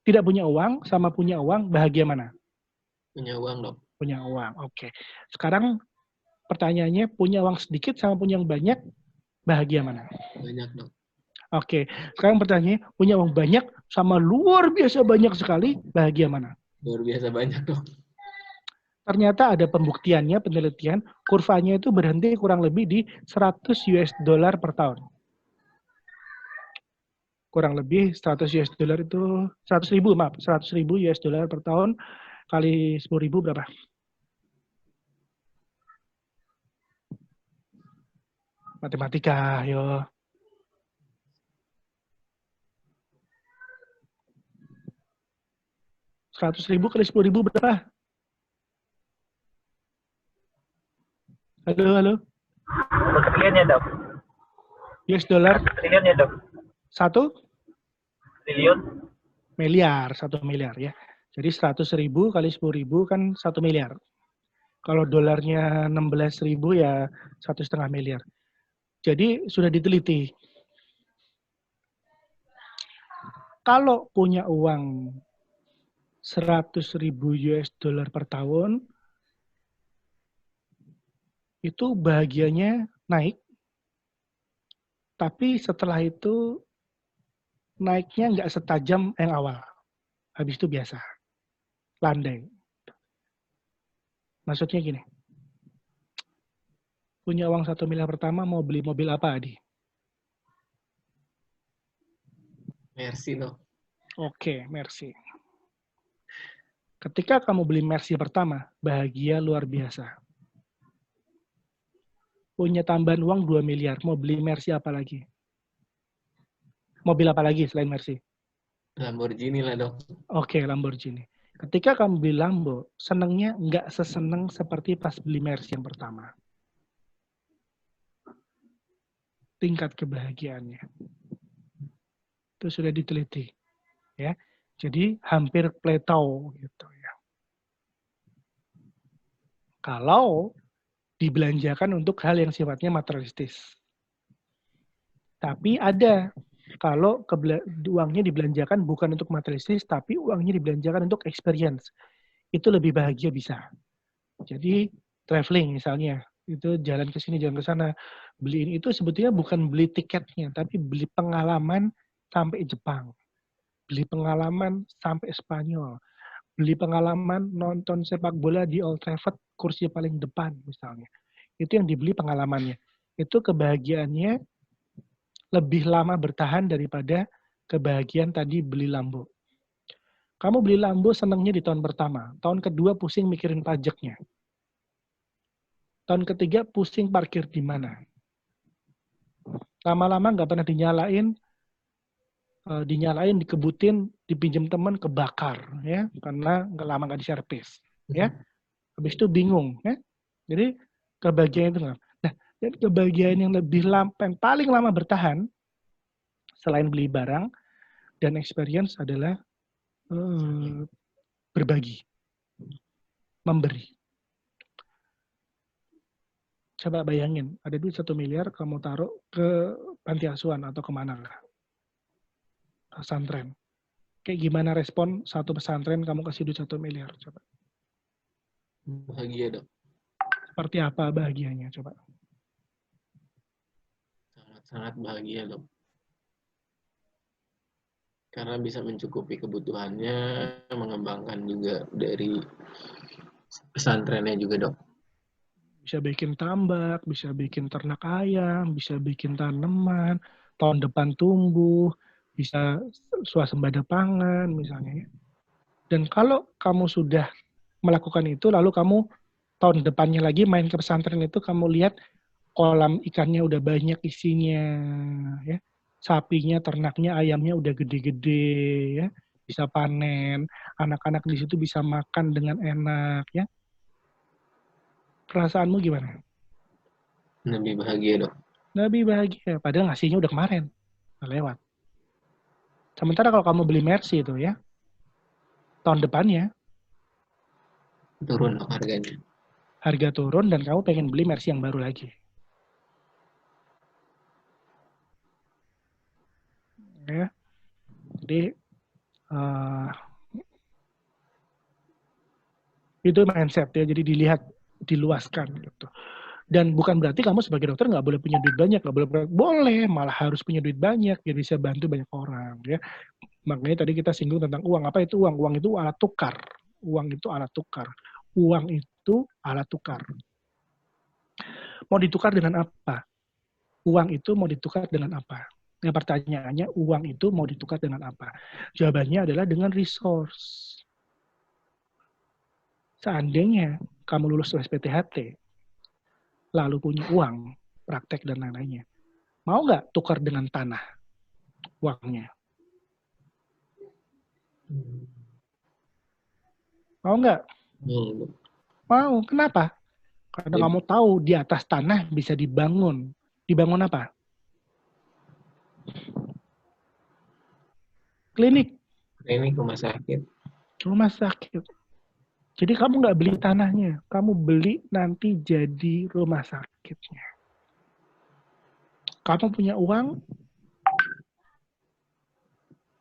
tidak punya uang sama punya uang, bahagia mana? Punya uang dong. Punya uang, oke. Sekarang pertanyaannya, punya uang sedikit sama punya uang banyak, bahagia mana? Banyak dong. Oke, sekarang pertanyaannya, punya uang banyak sama luar biasa banyak sekali, bahagia mana? Luar biasa banyak dong. Ternyata ada pembuktiannya, penelitian, kurvanya itu berhenti kurang lebih di $100 per tahun. Kurang lebih $100 itu, 100.000 US dollar per tahun, kali 10.000 berapa? Matematika, yo. $100.000 kali 10.000 berapa? Halo. Triliun ya, Dok? US dollar. Triliun ya, Dok? 1 triliun? Miliar, 1 miliar ya. Jadi 100.000 kali 10.000 kan 1 miliar. Kalau dolarnya 16.000 ya 1,5 miliar. Jadi sudah diteliti. Kalau punya uang 100.000 US dollar per tahun, itu bahagianya naik. Tapi setelah itu naiknya nggak setajam yang awal. Habis itu biasa. Landai. Maksudnya gini, punya uang 1 miliar pertama mau beli mobil apa, Adi? Mercy dok. Oke, Mercy. Ketika kamu beli Mercy pertama, bahagia luar biasa. Punya tambahan uang 2 miliar, mau beli Mercy apa lagi? Mobil apa lagi selain Mercy? Lamborghini lah dok. Oke, Lamborghini. Ketika kamu beli Lambo, senangnya nggak seseneng seperti pas beli Mercy yang pertama. Tingkat kebahagiaannya. Itu sudah diteliti. Ya. Jadi hampir plateau gitu ya. Kalau dibelanjakan untuk hal yang sifatnya materialistis. Tapi ada kalau uangnya dibelanjakan bukan untuk materialistis, tapi uangnya dibelanjakan untuk experience. Itu lebih bahagia bisa. Jadi traveling misalnya, itu jalan ke sini, jalan ke sana, beli ini, itu sebetulnya bukan beli tiketnya, tapi beli pengalaman sampai Jepang, beli pengalaman sampai Spanyol, beli pengalaman nonton sepak bola di Old Trafford, kursi paling depan misalnya. Itu yang dibeli pengalamannya. Itu kebahagiaannya lebih lama bertahan daripada kebahagiaan tadi beli Lambo. Kamu beli Lambo senangnya di tahun pertama. Tahun kedua pusing mikirin pajaknya. Tahun ketiga pusing parkir di mana. Lama-lama nggak pernah dinyalain, dikebutin, dipinjam teman, kebakar, ya, karena nggak lama nggak diservis, ya. Habis itu bingung, ya. Jadi kebahagiaan itu nggak. Nah, dan kebahagiaan yang yang paling lama bertahan selain beli barang dan experience adalah berbagi, memberi. Coba bayangin, ada duit 1 miliar kamu taruh ke panti asuhan atau kemana lah. Pesantren. Kayak gimana respon satu pesantren kamu kasih duit 1 miliar? Coba. Bahagia dok. Seperti apa bahagianya? Coba. Sangat bahagia dok. Karena bisa mencukupi kebutuhannya, mengembangkan juga dari pesantrennya juga dok. Bisa bikin tambak, bisa bikin ternak ayam, bisa bikin tanaman, tahun depan tumbuh, bisa swasembada pangan misalnya. Dan kalau kamu sudah melakukan itu, lalu kamu tahun depannya lagi main ke pesantren itu, kamu lihat kolam ikannya udah banyak isinya, ya. Sapinya, ternaknya, ayamnya udah gede-gede, ya, bisa panen, anak-anak di situ bisa makan dengan enak, ya. Perasaanmu gimana? Lebih bahagia dok. Lebih bahagia, padahal ngasihnya udah kemarin, udah lewat. Sementara kalau kamu beli Mercy itu, ya, tahun depannya turun dok harganya. Harga turun dan kamu pengen beli Mercy yang baru lagi. Ya. Jadi itu mindset ya, jadi dilihat, diluaskan gitu. Dan bukan berarti kamu sebagai dokter nggak boleh punya duit banyak, nggak boleh, malah harus punya duit banyak biar bisa bantu banyak orang ya. Makanya tadi kita singgung tentang uang. Apa itu uang? Uang itu alat tukar. Uang itu alat tukar. Uang itu alat tukar. Mau ditukar dengan apa? Uang itu mau ditukar dengan apa? Nah, pertanyaannya, uang itu mau ditukar dengan apa? Jawabannya adalah dengan resource. Seandainya kamu lulus SPTHT, lalu punya uang, praktek dan lain-lainnya, mau nggak tukar dengan tanah uangnya? Mau nggak? Mau. Kenapa? Karena kamu tahu di atas tanah bisa dibangun. Dibangun apa? Klinik. Klinik, rumah sakit. Rumah sakit. Jadi kamu nggak beli tanahnya, kamu beli nanti jadi rumah sakitnya. Kamu punya uang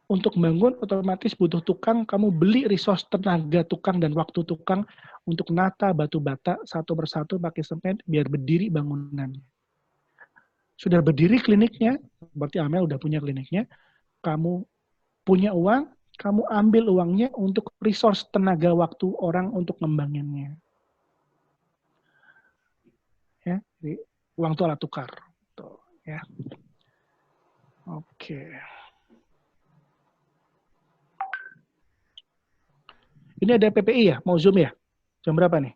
untuk bangun, otomatis butuh tukang, kamu beli resource tenaga tukang dan waktu tukang untuk nata batu bata satu persatu pakai semen biar berdiri bangunannya. Sudah berdiri kliniknya, berarti Amel udah punya kliniknya, kamu punya uang, kamu ambil uangnya untuk resource tenaga waktu orang untuk ngembanginnya. Ya, jadi uang itu alat tukar. Tuh, ya. Oke. Ini ada PPI ya? Mau Zoom ya? Jam berapa nih?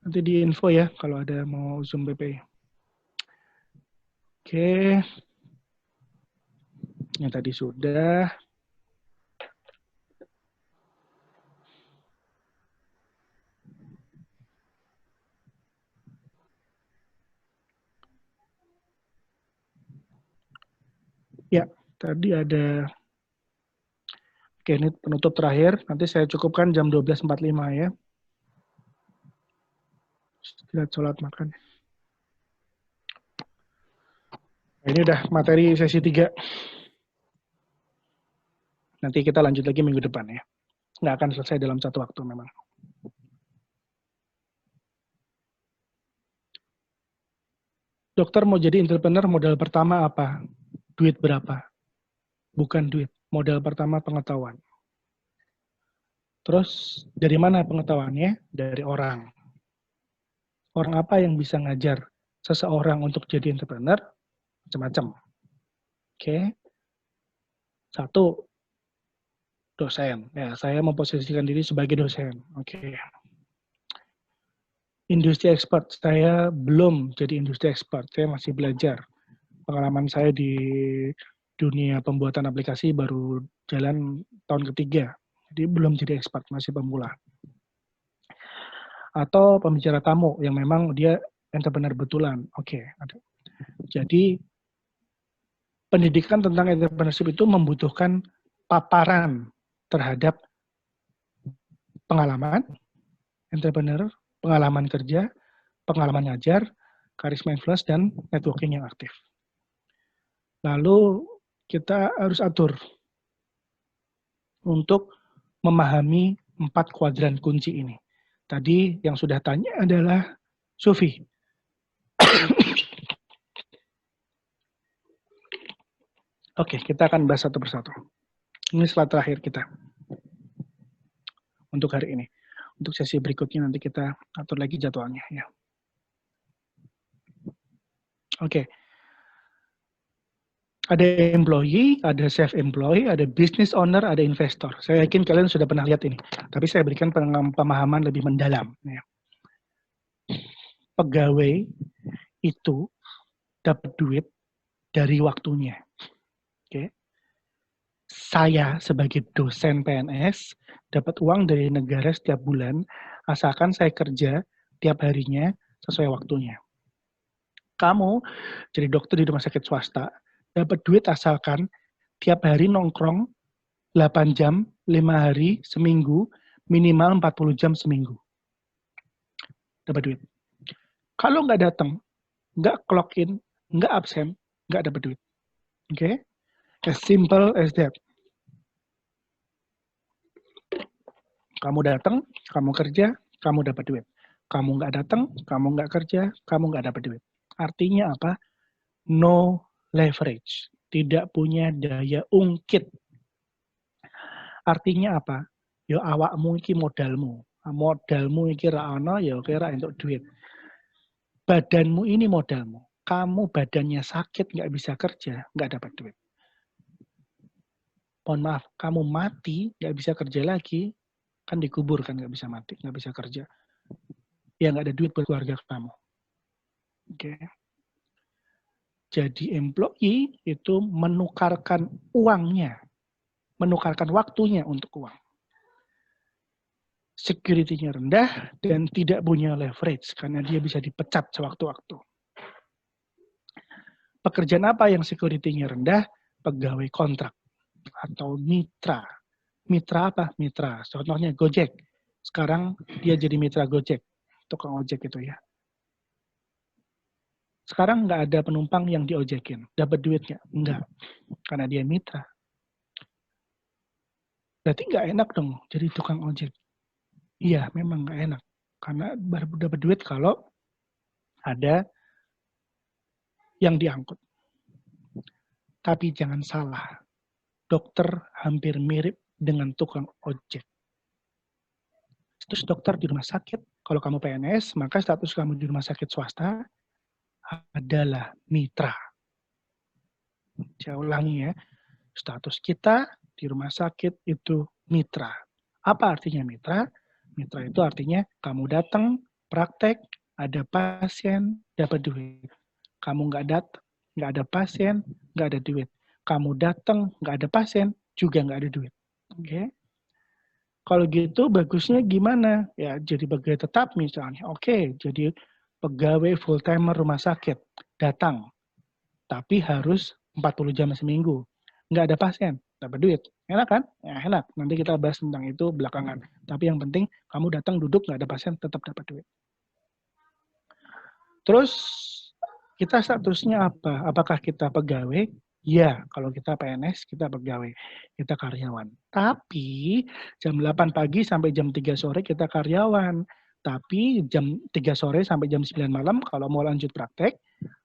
Nanti di info ya kalau ada mau Zoom PPI. Oke. Yang tadi sudah. Ya, tadi ada. Oke, ini penutup terakhir. Nanti saya cukupkan jam 12.45 ya. Istirahat, sholat, makan. Ini udah materi sesi 3. Nanti kita lanjut lagi minggu depan ya. Nggak akan selesai dalam satu waktu memang. Dokter mau jadi entrepreneur, modal pertama apa? Duit berapa? Bukan duit. Modal pertama pengetahuan. Terus dari mana pengetahuannya? Dari orang. Orang apa yang bisa ngajar seseorang untuk jadi entrepreneur? Macam-macam. Oke. 1, dosen. Ya, saya memposisikan diri sebagai dosen. Oke. Industri expert. Saya belum jadi industri expert. Saya masih belajar. Pengalaman saya di dunia pembuatan aplikasi baru jalan tahun ketiga. Jadi belum jadi expert, masih pemula. Atau pembicara tamu yang memang dia entrepreneur betulan. Oke. Jadi pendidikan tentang entrepreneurship itu membutuhkan paparan terhadap pengalaman entrepreneur, pengalaman kerja, pengalaman ngajar, karisma influence, dan networking yang aktif. Lalu kita harus atur untuk memahami 4 kuadran kunci ini. Tadi yang sudah tanya adalah Sufi. Oke, kita akan bahas satu persatu. Ini slide terakhir kita untuk hari ini. Untuk sesi berikutnya nanti kita atur lagi jadwalnya ya. Oke. Ada employee, ada self-employed, ada business owner, ada investor. Saya yakin kalian sudah pernah lihat ini. Tapi saya berikan pemahaman lebih mendalam. Ya. Pegawai itu dapat duit dari waktunya. Oke. Saya sebagai dosen PNS dapat uang dari negara setiap bulan asalkan saya kerja tiap harinya sesuai waktunya. Kamu jadi dokter di rumah sakit swasta dapat duit asalkan tiap hari nongkrong 8 jam, 5 hari seminggu, minimal 40 jam seminggu. Dapat duit. Kalau nggak datang, nggak clock in, nggak absen, nggak dapat duit. Oke? As simple as that. Kamu datang, kamu kerja, kamu dapat duit. Kamu nggak datang, kamu nggak kerja, kamu nggak dapat duit. Artinya apa? No leverage. Tidak punya daya ungkit. Artinya apa? Ya awakmu iki modalmu. Modalmu iki ra ana, ya kira untuk duit. Badanmu ini modalmu. Kamu badannya sakit, nggak bisa kerja, nggak dapat duit. Mohon maaf, kamu mati, nggak bisa kerja lagi, kan dikubur kan, nggak bisa mati, nggak bisa kerja. Ya nggak ada duit buat keluarga kamu. Oke. Jadi employee itu menukarkan uangnya, menukarkan waktunya untuk uang. Security-nya rendah dan tidak punya leverage karena dia bisa dipecat sewaktu-waktu. Pekerjaan apa yang security-nya rendah? Pegawai kontrak atau mitra. Mitra apa? Mitra. Contohnya Gojek. Sekarang dia jadi mitra Gojek. Tukang ojek itu ya. Sekarang nggak ada penumpang yang diojekin. Dapat duitnya? Enggak. Karena dia mitra. Berarti nggak enak dong jadi tukang ojek. Iya, memang nggak enak. Karena baru dapat duit kalau ada yang diangkut. Tapi jangan salah. Dokter hampir mirip dengan tukang ojek. status dokter di rumah sakit, kalau kamu PNS, maka status kamu di rumah sakit swasta adalah mitra. Saya ulangi ya, status kita di rumah sakit itu mitra. Apa artinya mitra? Mitra itu artinya kamu datang, praktek, ada pasien, dapat duit. Kamu nggak datang, nggak ada pasien, nggak ada duit. Kamu datang, nggak ada pasien, juga nggak ada duit. Oke? Kalau gitu bagusnya gimana? Ya jadi pegawai tetap misalnya. Oke, jadi pegawai full timer rumah sakit. Datang. Tapi harus 40 jam seminggu. Nggak ada pasien, dapat duit. Enak kan? Ya enak. Nanti kita bahas tentang itu belakangan. Tapi yang penting kamu datang duduk, nggak ada pasien, tetap dapat duit. Terus kita statusnya apa? Apakah kita pegawai? Ya, kalau kita PNS, kita pegawai, kita karyawan. Tapi jam 8 pagi sampai jam 3 sore kita karyawan. Tapi jam 3 sore sampai jam 9 malam kalau mau lanjut praktek,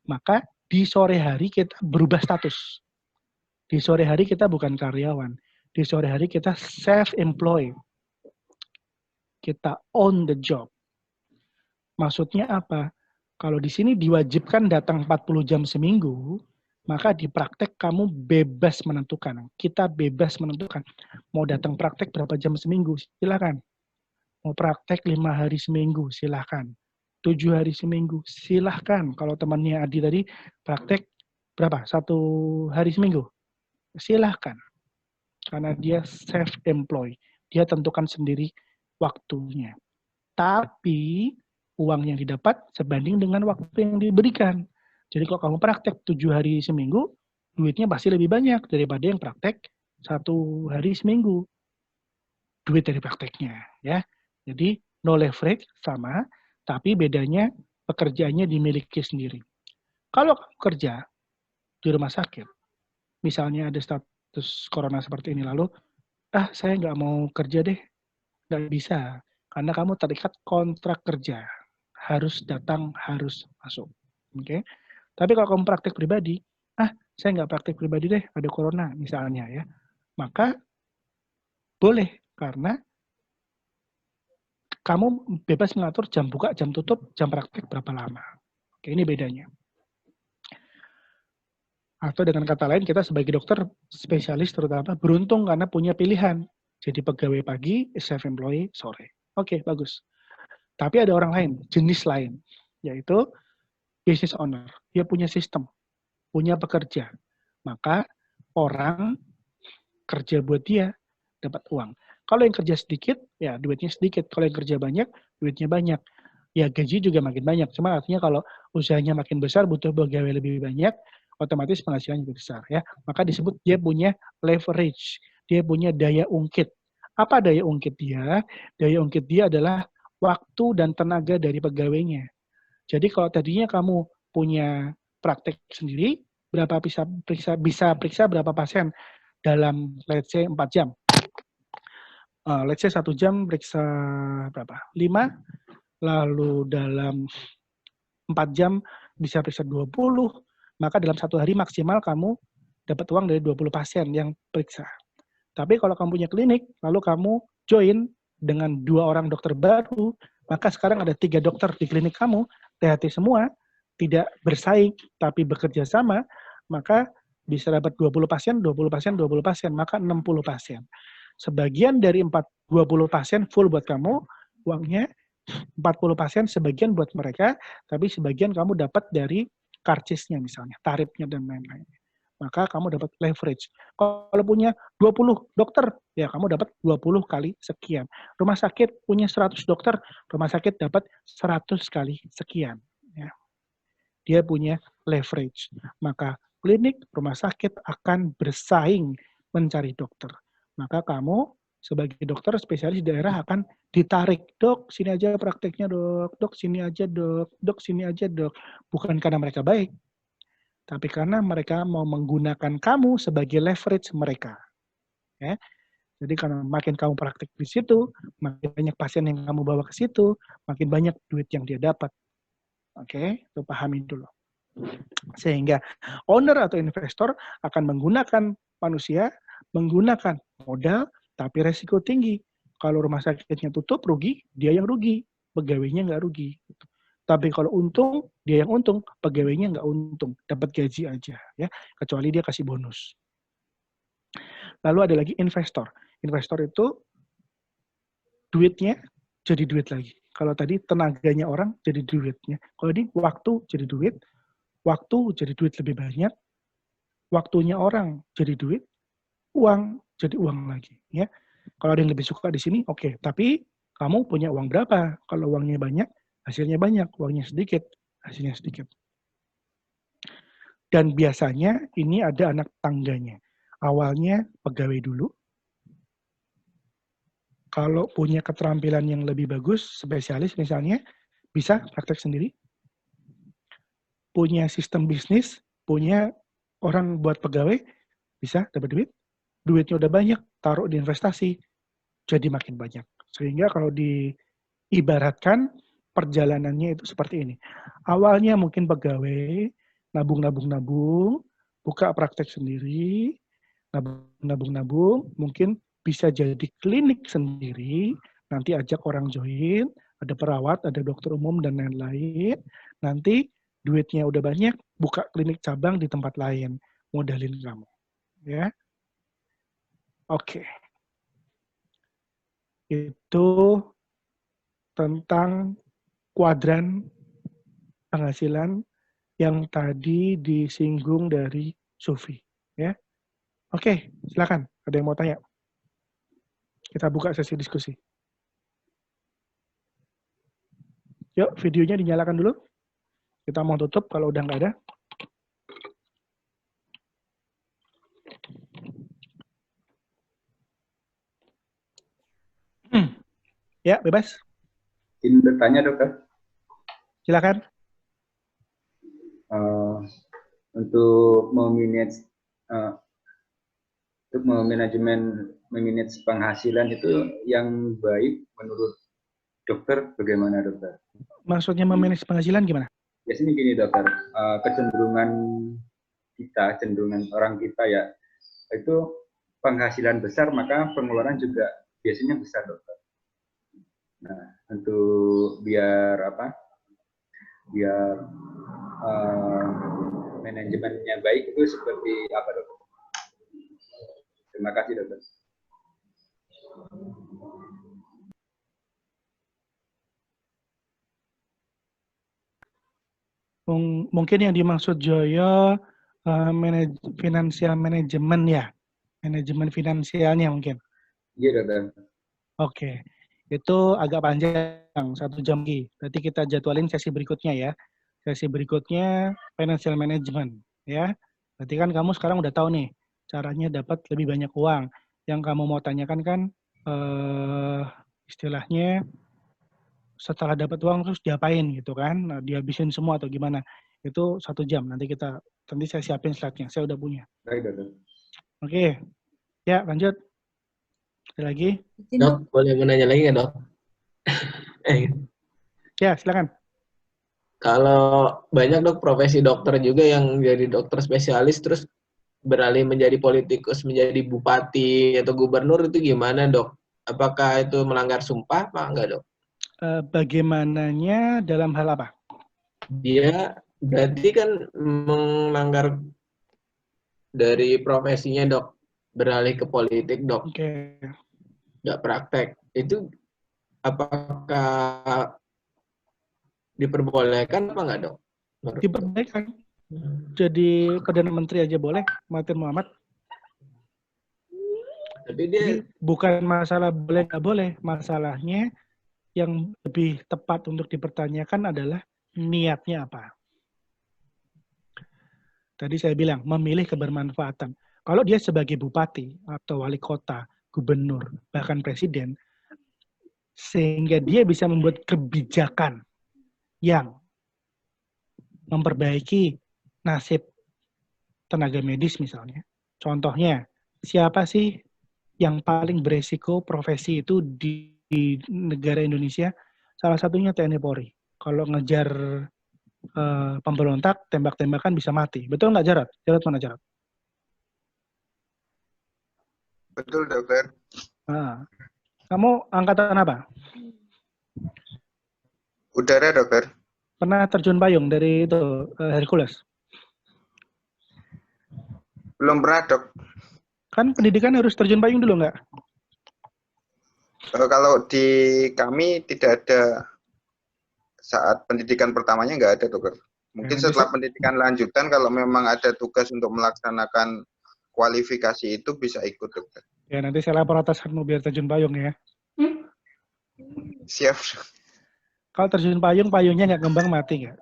maka di sore hari kita berubah status. Di sore hari kita bukan karyawan. Di sore hari kita self-employed. Kita own the job. Maksudnya apa? Kalau di sini diwajibkan datang 40 jam seminggu, maka di praktek kamu bebas menentukan. Kita bebas menentukan. Mau datang praktek berapa jam seminggu, silakan. Mau praktek 5 hari seminggu, silakan. 7 hari seminggu, silakan. Kalau temannya Adi tadi praktek berapa? 1 hari seminggu, silakan. Karena dia self-employed. Dia tentukan sendiri waktunya. Tapi uang yang didapat sebanding dengan waktu yang diberikan. Jadi kalau kamu praktek 7 hari seminggu, duitnya pasti lebih banyak daripada yang praktek 1 hari seminggu. Duit dari prakteknya, ya. Jadi no leverage sama, tapi bedanya pekerjaannya dimiliki sendiri. Kalau kamu kerja di rumah sakit, misalnya ada status corona seperti ini lalu, saya nggak mau kerja deh, nggak bisa, karena kamu terikat kontrak kerja, harus datang, harus masuk, oke? Tapi kalau kamu praktek pribadi, saya nggak praktek pribadi deh, ada corona misalnya ya, maka boleh karena kamu bebas mengatur jam buka, jam tutup, jam praktek berapa lama. Oke, ini bedanya. Atau dengan kata lain, kita sebagai dokter spesialis terutama beruntung karena punya pilihan. Jadi pegawai pagi, self-employed sore. Oke, bagus. Tapi ada orang lain, jenis lain, yaitu business owner. Dia punya sistem, punya pekerja. Maka orang kerja buat dia, dapat uang. Kalau yang kerja sedikit, ya duitnya sedikit. Kalau yang kerja banyak, duitnya banyak. Ya gaji juga makin banyak. Cuma artinya kalau usahanya makin besar, butuh pegawai lebih banyak, otomatis penghasilannya lebih besar. Ya. Maka disebut dia punya leverage. Dia punya daya ungkit. Apa daya ungkit dia? Daya ungkit dia adalah waktu dan tenaga dari pegawainya. Jadi kalau tadinya kamu punya praktek sendiri, bisa periksa berapa pasien dalam let's say 4 jam. Let's say 1 jam periksa berapa? 5, lalu dalam 4 jam bisa periksa 20, maka dalam 1 hari maksimal kamu dapat uang dari 20 pasien yang periksa. Tapi kalau kamu punya klinik, lalu kamu join dengan 2 orang dokter baru, maka sekarang ada 3 dokter di klinik kamu, THT semua, tidak bersaing, tapi bekerja sama, maka bisa dapat 20 pasien, 20 pasien, 20 pasien, maka 60 pasien. Sebagian dari 20 pasien full buat kamu, uangnya 40 pasien sebagian buat mereka, tapi sebagian kamu dapat dari karcisnya misalnya, tarifnya dan lain-lain. Maka kamu dapat leverage. Kalau punya 20 dokter, ya kamu dapat 20 kali sekian. Rumah sakit punya 100 dokter, rumah sakit dapat 100 kali sekian. Ya. Dia punya leverage. Maka klinik, rumah sakit akan bersaing mencari dokter. Maka kamu sebagai dokter spesialis di daerah akan ditarik. Dok, sini aja prakteknya dok. Dok, sini aja dok. Dok, sini aja dok. Bukan karena mereka baik, tapi karena mereka mau menggunakan kamu sebagai leverage mereka. Ya. Jadi karena makin kamu praktik di situ, makin banyak pasien yang kamu bawa ke situ, makin banyak duit yang dia dapat. Oke, itu pahami dulu. Sehingga owner atau investor akan menggunakan manusia, menggunakan modal, tapi resiko tinggi. Kalau rumah sakitnya tutup, rugi, dia yang rugi. Pegawainya nggak rugi. Gitu. Tapi kalau untung, dia yang untung, pegawainya nggak untung. Dapat gaji aja. Ya, kecuali dia kasih bonus. Lalu ada lagi investor. Investor itu duitnya jadi duit lagi. Kalau tadi tenaganya orang jadi duitnya. Kalau ini waktu jadi duit, waktu jadi duit lebih banyak, waktunya orang jadi duit, uang jadi uang lagi. Ya, kalau ada yang lebih suka di sini, oke. Tapi kamu punya uang berapa? Kalau uangnya banyak, hasilnya banyak. Uangnya sedikit, hasilnya sedikit. Dan biasanya ini ada anak tangganya. Awalnya pegawai dulu. Kalau punya keterampilan yang lebih bagus, spesialis misalnya, bisa praktek sendiri. Punya sistem bisnis, punya orang buat pegawai, bisa dapat duit. Duitnya udah banyak, taruh di investasi, jadi makin banyak. Sehingga kalau diibaratkan, perjalanannya itu seperti ini. Awalnya mungkin pegawai, nabung, buka praktek sendiri, nabung, mungkin bisa jadi klinik sendiri, nanti ajak orang join, ada perawat, ada dokter umum, dan lain-lain. Nanti duitnya udah banyak, buka klinik cabang di tempat lain, modalin kamu. Ya, oke. Itu tentang kuadran penghasilan yang tadi disinggung dari Sufi. Ya, oke, silakan. Ada yang mau tanya? Kita buka sesi diskusi. Yuk, videonya dinyalakan dulu. Kita mau tutup kalau udah nggak ada. Ya, bebas. Ingin bertanya, dokter. Silakan. Untuk memanage penghasilan itu yang baik menurut dokter bagaimana, dokter? Maksudnya memanage penghasilan gimana? Biasanya gini, dokter, kecenderungan orang kita ya, itu penghasilan besar maka pengeluaran juga biasanya besar, dokter. Nah, untuk biar manajemennya baik itu seperti apa, dokter? Terima kasih, dokter. Mungkin yang dimaksud Joyo finansial manajemen ya, manajemen finansialnya mungkin. Iya, dokter. Oke, itu agak panjang, 1 jam lagi. Berarti kita jadwalin sesi berikutnya ya. Sesi berikutnya financial management ya. Berarti kan kamu sekarang udah tahu nih caranya dapat lebih banyak uang. Yang kamu mau tanyakan kan istilahnya setelah dapat uang terus diapain gitu kan? Nah, dihabisin semua atau gimana? Itu 1 jam. Nanti saya siapin slide-nya. Saya udah punya. Baik, dokter. Oke. Ya, lanjut. Ada lagi? Dok, boleh menanya lagi nggak, dok? Ya, silakan. Kalau banyak, dok, profesi dokter juga yang jadi dokter spesialis terus beralih menjadi politikus, menjadi bupati atau gubernur, itu gimana, dok? Apakah itu melanggar sumpah apa enggak, dok? Bagaimananya dalam hal apa? Dia berarti kan melanggar dari profesinya, dok, beralih ke politik, dok. Oke. Nggak praktek. Itu apakah diperbolehkan apa enggak, dok? Diperbolehkan. Jadi Perdana Menteri aja boleh, Mahathir Muhammad. Tapi dia jadi, bukan masalah boleh nggak boleh, masalahnya yang lebih tepat untuk dipertanyakan adalah niatnya apa. Tadi saya bilang memilih kebermanfaatan. Kalau dia sebagai bupati atau wali kota, gubernur, bahkan presiden, sehingga dia bisa membuat kebijakan yang memperbaiki nasib tenaga medis misalnya. Contohnya, siapa sih yang paling beresiko profesi itu di negara Indonesia? Salah satunya TNI Polri. Kalau ngejar pemberontak, tembak-tembakan bisa mati. Betul nggak, Jarod? Jarod mana, Jarod? Betul, dokter. Nah, Kamu angkatan apa? Udara, dokter. Pernah terjun payung dari itu Hercules? Belum pernah, dok. Kan pendidikan harus terjun payung dulu nggak? Kalau di kami tidak ada, saat pendidikan pertamanya nggak ada, dokter. Mungkin setelah pendidikan lanjutan, kalau memang ada tugas untuk melaksanakan kualifikasi itu bisa ikut, dokter. Ya, nanti saya lapor atasanmu biar terjun payung ya. Siap. Kalau terjun payung, payungnya nggak ngembang, mati nggak?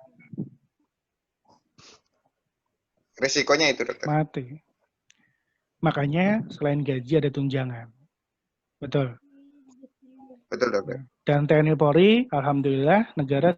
Risikonya itu, dokter. Mati. Makanya selain gaji ada tunjangan. Betul. Betul, dokter. Dan TNI Polri, alhamdulillah negara